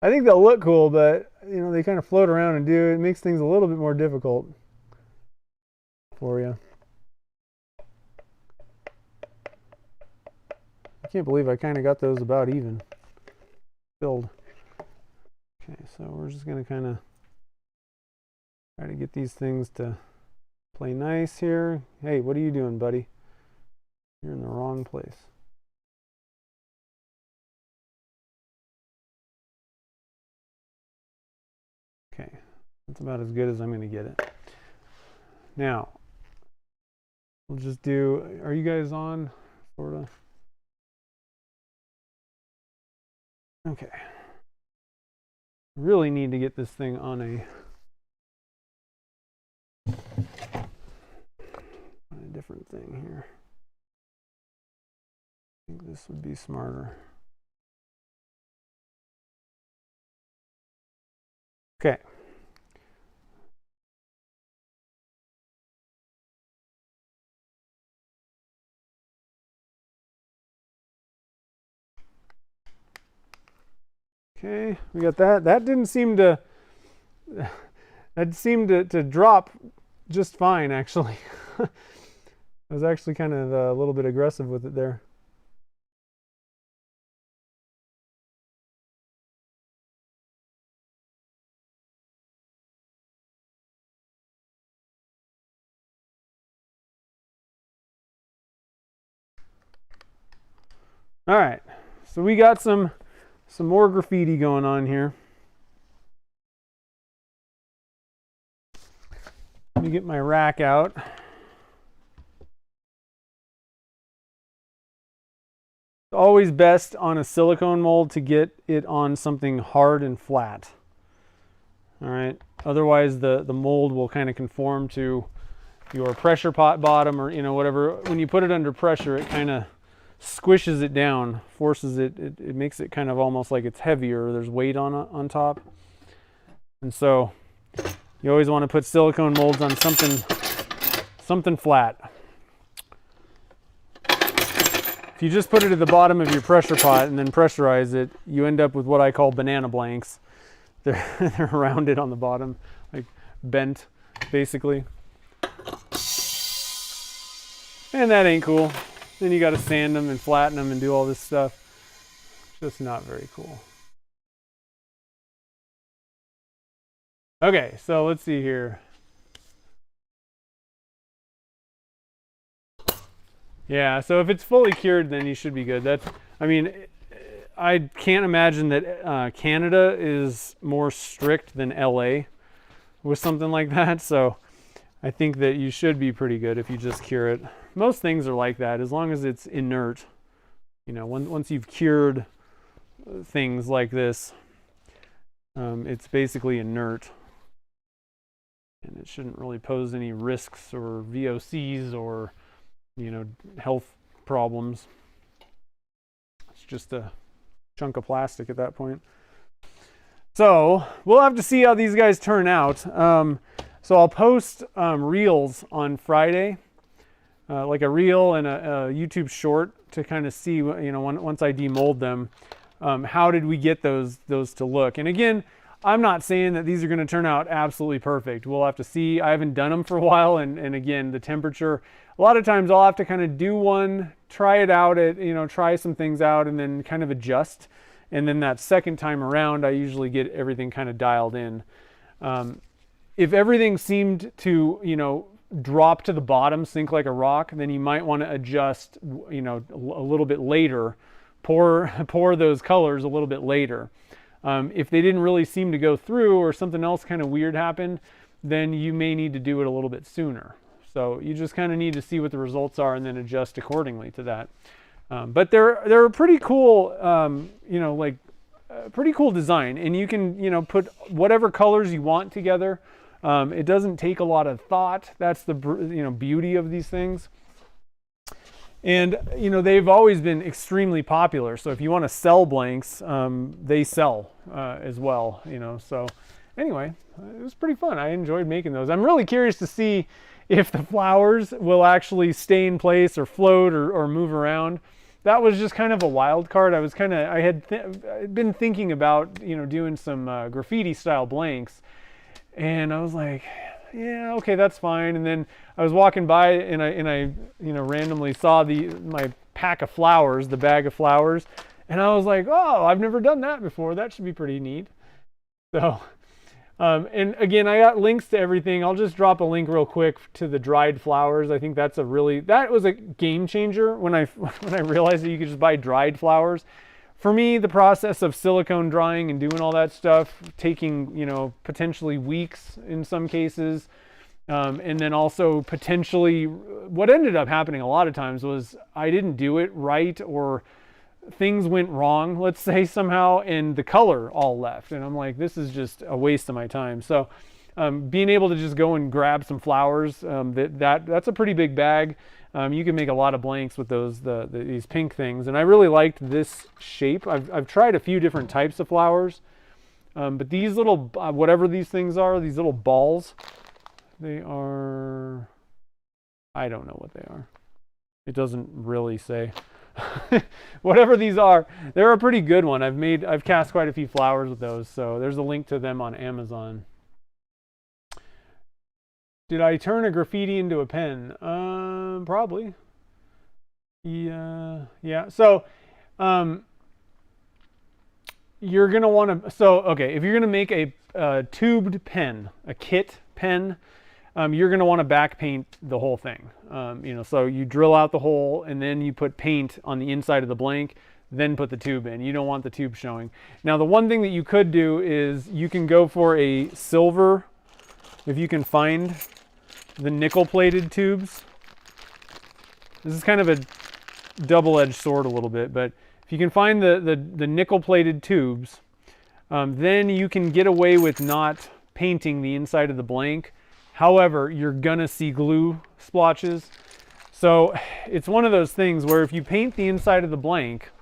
I think they'll look cool, but you know, they kind of float around and do it makes things a little bit more difficult for you. I can't believe I kind of got those about even filled. Okay, so we're just going to kind of try to get these things to play nice here. Hey, what are you doing, buddy? You're in the wrong place. Okay, that's about as good as I'm going to get it. Now, we'll just do, are you guys on? Sort of. Okay. Really need to get this thing on a different thing here. I think this would be smarter. Okay. Okay, we got that. That didn't seem to, that seemed to drop just fine, actually. I was actually kind of a little bit aggressive with it there. All right, so we got some more graffiti going on here. Let me get my rack out. It's always best on a silicone mold to get it on something hard and flat. All right, otherwise the mold will kind of conform to your pressure pot bottom, or you know, whatever. When you put it under pressure, it kind of squishes it down, forces it, it makes it kind of almost like it's heavier, there's weight on top. And so you always want to put silicone molds on something flat. If you just put it at the bottom of your pressure pot and then pressurize it, you end up with what I call banana blanks. They're rounded on the bottom, like bent basically. And that ain't cool. Then you got to sand them and flatten them and do all this stuff. Just not very cool. Okay, so let's see here. Yeah, so if it's fully cured, then you should be good. That's, I mean, I can't imagine that Canada is more strict than LA with something like that. So I think that you should be pretty good if you just cure it. Most things are like that, as long as it's inert. you know, once you've cured things like this, it's basically inert. And it shouldn't really pose any risks or VOCs or, you know, health problems. It's just a chunk of plastic at that point. So we'll have to see how these guys turn out. So I'll post reels on Friday, like a reel and a YouTube short to kind of see, you know, once I demold them, how did we get those to look. And again, I'm not saying that these are going to turn out absolutely perfect. We'll have to see. I haven't done them for a while, and again, the temperature, a lot of times I'll have to kind of do one, try it out, you know, try some things out, and then kind of adjust. And then that second time around, I usually get everything kind of dialed in. If everything seemed to, you know, drop to the bottom, sink like a rock, then you might want to adjust, you know, a little bit later, pour those colors a little bit later. If they didn't really seem to go through or something else kind of weird happened, then you may need to do it a little bit sooner. So you just kind of need to see what the results are and then adjust accordingly to that. But they're a pretty cool, you know, like pretty cool design, and you can, you know, put whatever colors you want together. It doesn't take a lot of thought. That's the, you know, beauty of these things. And, you know, they've always been extremely popular. So if you want to sell blanks, they sell as well, you know. So anyway, it was pretty fun. I enjoyed making those. I'm really curious to see if the flowers will actually stay in place or float or move around. That was just kind of a wild card. I had been thinking about, you know, doing some graffiti style blanks. And I was like, yeah, okay, that's fine. And then I was walking by and I you know, randomly saw my pack of flowers, the bag of flowers, and I was like, oh, I've never done that before. That should be pretty neat. So, and again, I got links to everything. I'll just drop a link real quick to the dried flowers. I think that was a game changer when I realized that you could just buy dried flowers. For me, the process of silicone drying and doing all that stuff, taking, you know, potentially weeks in some cases, and then also potentially, what ended up happening a lot of times was I didn't do it right, or things went wrong, let's say, somehow, and the color all left. And I'm like, this is just a waste of my time. So being able to just go and grab some flowers, that's a pretty big bag. You can make a lot of blanks with these pink things, and I really liked this shape. I've tried a few different types of flowers, but these little, whatever these things are, these little balls, they are, I don't know what they are. It doesn't really say. Whatever these are, they're a pretty good one. I've cast quite a few flowers with those, so there's a link to them on Amazon. Did I turn a graffiti into a pen? Probably. Yeah. So, you're gonna want to. So, okay, if you're gonna make a tubed pen, a kit pen, you're gonna want to back paint the whole thing. You know, so you drill out the hole and then you put paint on the inside of the blank, then put the tube in. You don't want the tube showing. Now, the one thing that you could do is you can go for a silver, if you can find the nickel-plated tubes. This is kind of a double-edged sword a little bit, but if you can find the nickel-plated tubes, then you can get away with not painting the inside of the blank. However, you're gonna see glue splotches. So it's one of those things where if you paint the inside of the blank,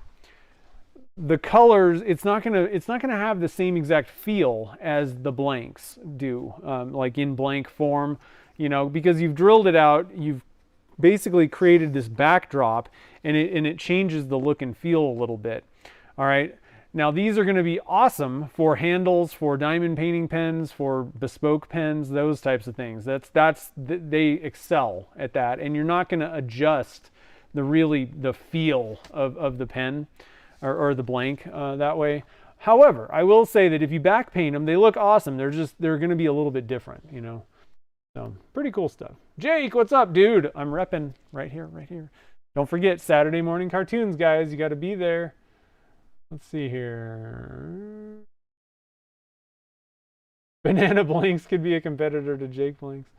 the colors, it's not gonna have the same exact feel as the blanks do, like in blank form. You know, because you've drilled it out, you've basically created this backdrop, and it changes the look and feel a little bit. All right. Now these are going to be awesome for handles, for diamond painting pens, for bespoke pens, those types of things. They excel at that, and you're not going to adjust the feel of the pen or the blank that way. However, I will say that if you back paint them, they look awesome. They're going to be a little bit different, you know. So, pretty cool stuff. Jake, what's up, dude? I'm repping right here. Don't forget, Saturday morning cartoons, guys. You got to be there. Let's see here. Banana Blanks could be a competitor to Jake Blanks.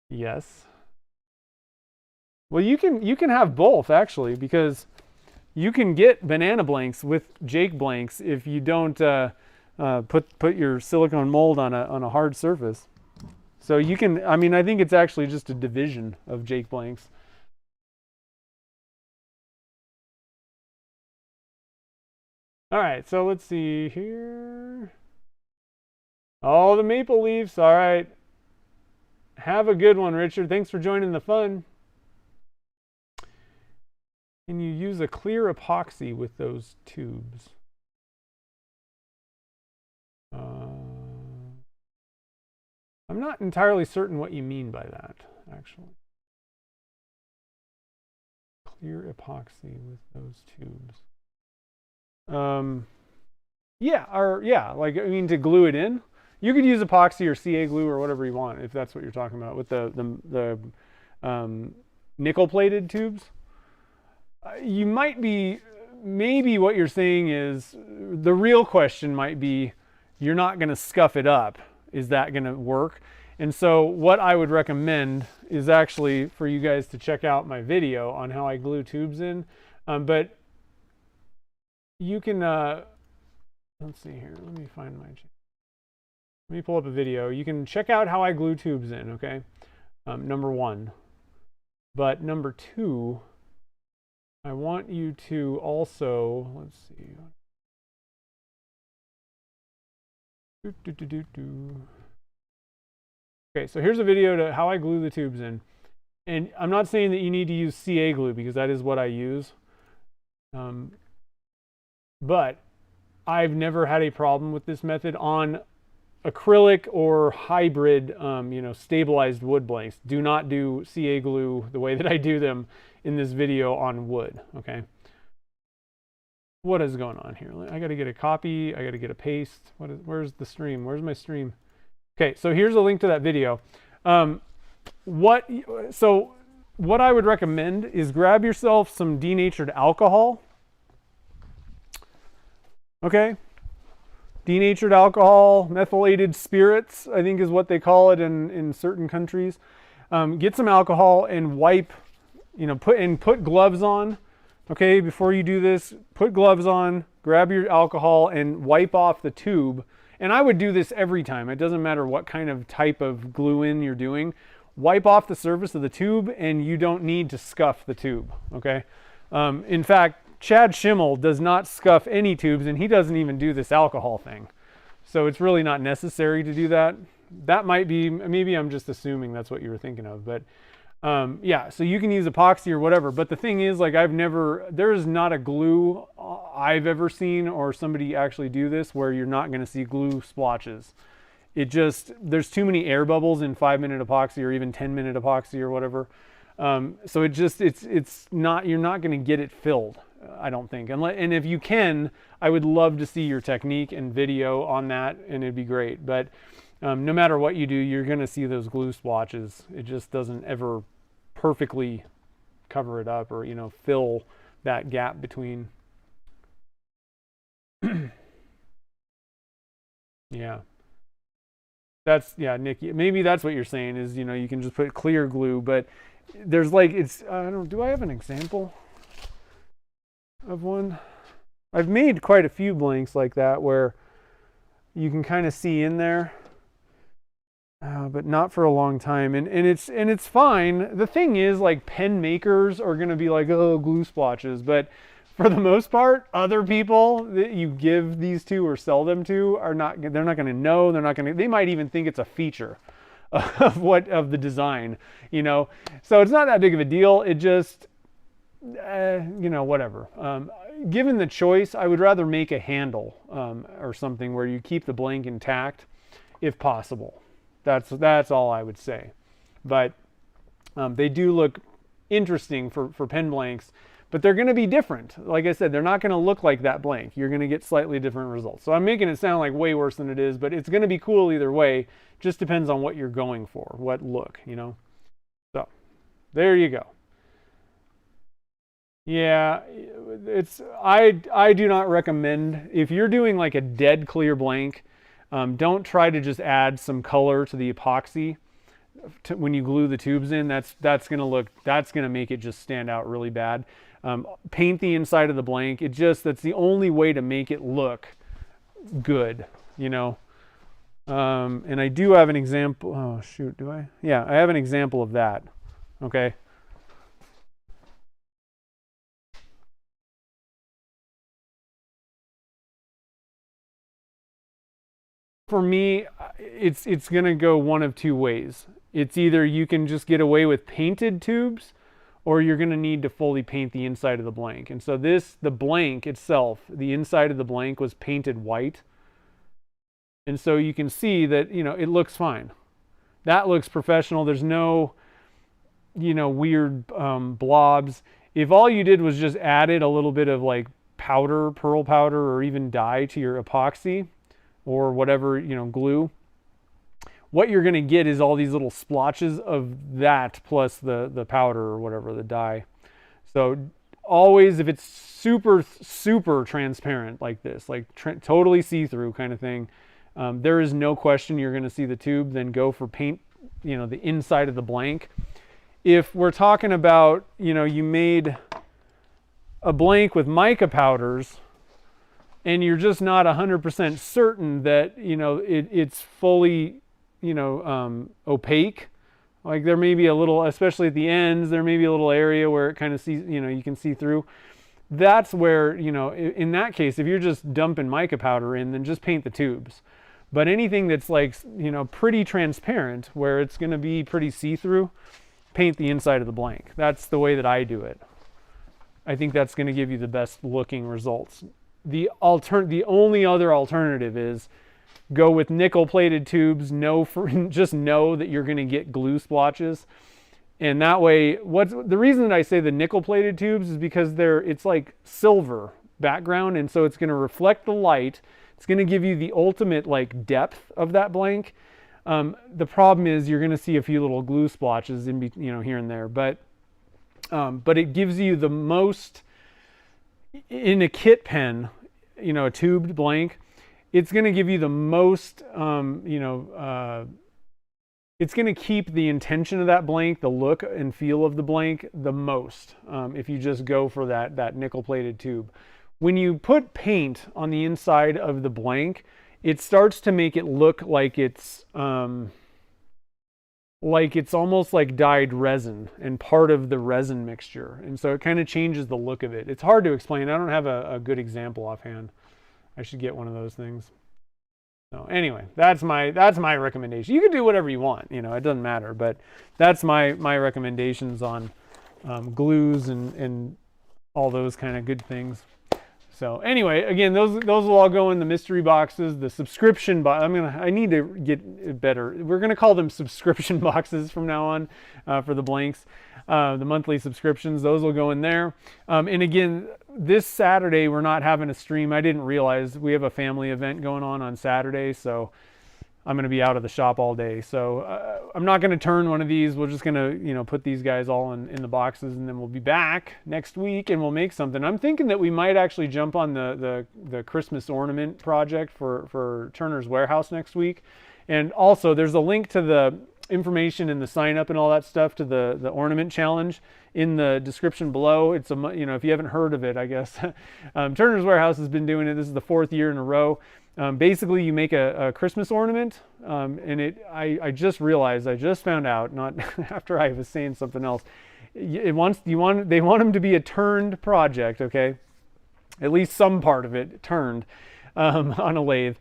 Yes. Well, you can have both, actually, because you can get banana blanks with Jake blanks if you don't put your silicone mold on a hard surface. So you can, I mean, I think it's actually just a division of Jake blanks. All right, so let's see here. Oh, the maple leaves. All right. Have a good one, Richard. Thanks for joining the fun. Can you use a clear epoxy with those tubes? I'm not entirely certain what you mean by that, actually. Clear epoxy with those tubes. Yeah, like, I mean, to glue it in. You could use epoxy or CA glue or whatever you want, if that's what you're talking about, with the nickel-plated tubes. You might be, maybe what you're saying is, the real question might be, you're not going to scuff it up. Is that going to work? And so what I would recommend is actually for you guys to check out my video on how I glue tubes in. But you can, let's see here. Let me find my channel. Let me pull up a video. You can check out how I glue tubes in, okay? Number one. But number two, I want you to also, let's see. Okay, so here's a video to how I glue the tubes in. And I'm not saying that you need to use CA glue because that is what I use. But I've never had a problem with this method on acrylic or hybrid, stabilized wood blanks. Do not do CA glue the way that I do them in this video on wood, okay? What is going on here? I got to get a copy. I got to get a paste. Where's the stream? Where's my stream? Okay, so here's a link to that video. What I would recommend is grab yourself some denatured alcohol. Okay, denatured alcohol, methylated spirits, I think is what they call it in certain countries. Get some alcohol and wipe, put gloves on. Okay, before you do this, put gloves on, grab your alcohol and wipe off the tube. And I would do this every time. It doesn't matter what kind of type of glue in you're doing. Wipe off the surface of the tube and you don't need to scuff the tube, okay? In fact, Chad Schimmel does not scuff any tubes and he doesn't even do this alcohol thing. So it's really not necessary to do that. That might be, maybe I'm just assuming that's what you were thinking of, but yeah, so you can use epoxy or whatever. But the thing is, like, there is not a glue I've ever seen or somebody actually do this where you're not going to see glue splotches. There's too many air bubbles in 5-minute epoxy or even 10-minute epoxy or whatever. So you're not going to get it filled, I don't think. And if you can, I would love to see your technique and video on that and it'd be great. But no matter what you do, you're going to see those glue splotches. It just doesn't ever perfectly cover it up or, fill that gap between. Yeah. Nikki, maybe that's what you're saying is, you can just put clear glue, but there's like, do I have an example of one? I've made quite a few blanks like that where you can kind of see in there. But not for a long time, and it's fine. The thing is, like, pen makers are gonna be like, oh, glue splotches, but for the most part, other people that you give these to or sell them to they're not gonna know. They might even think it's a feature of the design, So it's not that big of a deal. It just, whatever. Given the choice, I would rather make a handle or something where you keep the blank intact, if possible. That's all I would say. But they do look interesting for pen blanks, but they're going to be different. Like I said, they're not going to look like that blank. You're going to get slightly different results. So I'm making it sound like way worse than it is, but it's going to be cool either way. Just depends on what you're going for, what look, So there you go. Yeah, I do not recommend, if you're doing like a dead clear blank, don't try to just add some color to the epoxy when you glue the tubes in. That's going to make it just stand out really bad. paint the inside of the blank. That's the only way to make it look good, you know. And I do have an example. Oh shoot, do I? Yeah, I have an example of that. Okay. For me, it's gonna go one of two ways. It's either you can just get away with painted tubes, or you're gonna need to fully paint the inside of the blank. And so the blank itself, the inside of the blank was painted white. And so you can see that, you know, it looks fine. That looks professional. There's no, you know, weird blobs. If all you did was just added a little bit of like powder, pearl powder, or even dye to your epoxy, or whatever, you know, glue, what you're going to get is all these little splotches of that plus the powder or whatever, the dye. So always, if it's super transparent like this, like totally see-through kind of thing, there is no question you're going to see the tube. Then go for paint, you know, the inside of the blank. If we're talking about, you know, you made a blank with mica powders, and you're just not 100% certain that, you know, it's fully, you know, opaque. Like there may be a little, especially at the ends, there may be a little area where it kind of sees, you know, you can see through. That's where, you know, in that case, if you're just dumping mica powder in, then just paint the tubes. But anything that's like, you know, pretty transparent, where it's going to be pretty see-through, paint the inside of the blank. That's the way that I do it. I think that's going to give you the best looking results. The only other alternative is go with nickel plated tubes. Just know that you're going to get glue splotches, and that way, the reason that I say the nickel plated tubes is because it's like silver background, and so it's going to reflect the light. It's going to give you the ultimate like depth of that blank. The problem is you're going to see a few little glue splotches in, you know, here and there, but it gives you the most. In a kit pen, you know, a tubed blank, it's going to give you the most, you know, it's going to keep the intention of that blank, the look and feel of the blank, the most, if you just go for that nickel plated tube. When you put paint on the inside of the blank, it starts to make it look like it's almost like dyed resin and part of the resin mixture. And so it kind of changes the look of it. It's hard to explain. I don't have a good example offhand. I should get one of those things. So anyway, that's my recommendation. You can do whatever you want, you know, it doesn't matter, but that's my recommendations on glues and all those kind of good things. So anyway, again, those will all go in the mystery boxes. The subscription box, I need to get better. We're gonna call them subscription boxes from now on for the blanks. The monthly subscriptions, those will go in there. And again, this Saturday we're not having a stream. I didn't realize we have a family event going on Saturday, so I'm going to be out of the shop all day. So I'm not going to turn one of these. We're just going to, you know, put these guys all in the boxes, and then we'll be back next week and we'll make something. I'm thinking that we might actually jump on the Christmas ornament project for Turner's Warehouse next week. And also there's a link to the information and the sign up and all that stuff to the ornament challenge in the description below. It's you know, if you haven't heard of it, I guess Turner's Warehouse has been doing it. This is the 4th year in a row. Basically, you make a Christmas ornament, and I just realized, I just found out, not after I was saying something else, they want them to be a turned project, okay? At least some part of it turned on a lathe.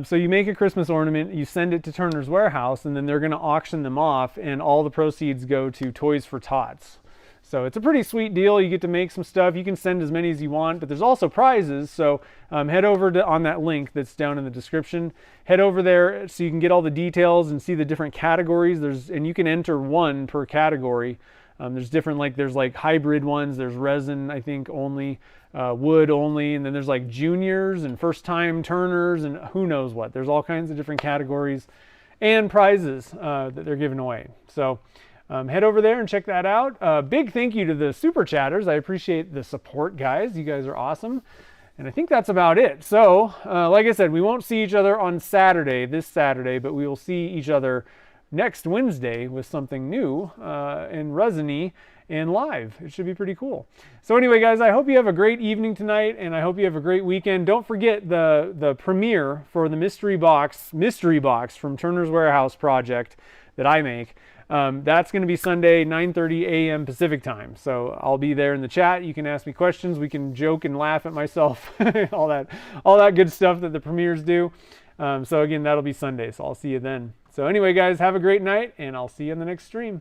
So you make a Christmas ornament, you send it to Turner's Warehouse, and then they're going to auction them off, and all the proceeds go to Toys for Tots. So it's a pretty sweet deal. You get to make some stuff. You can send as many as you want, but there's also prizes. So head over on that link that's down in the description. Head over there so you can get all the details and see the different categories. And you can enter one per category. There's different, there's hybrid ones. There's resin, I think, only, wood only, and then there's like juniors and first-time turners and who knows what. There's all kinds of different categories and prizes that they're giving away. So head over there and check that out. Big thank you to the super chatters. I appreciate the support, guys. You guys are awesome. And I think that's about it. So, like I said, we won't see each other on this Saturday, but we will see each other next Wednesday with something new and resiny. and live. It should be pretty cool. So anyway, guys, I hope you have a great evening tonight, and I hope you have a great weekend. Don't forget the premiere for the mystery box from Turner's Warehouse project that I make. That's going to be Sunday, 9:30 a.m. Pacific time. So I'll be there in the chat. You can ask me questions. We can joke and laugh at myself, all that good stuff that the premieres do. So again, that'll be Sunday. So I'll see you then. So anyway, guys, have a great night, and I'll see you in the next stream.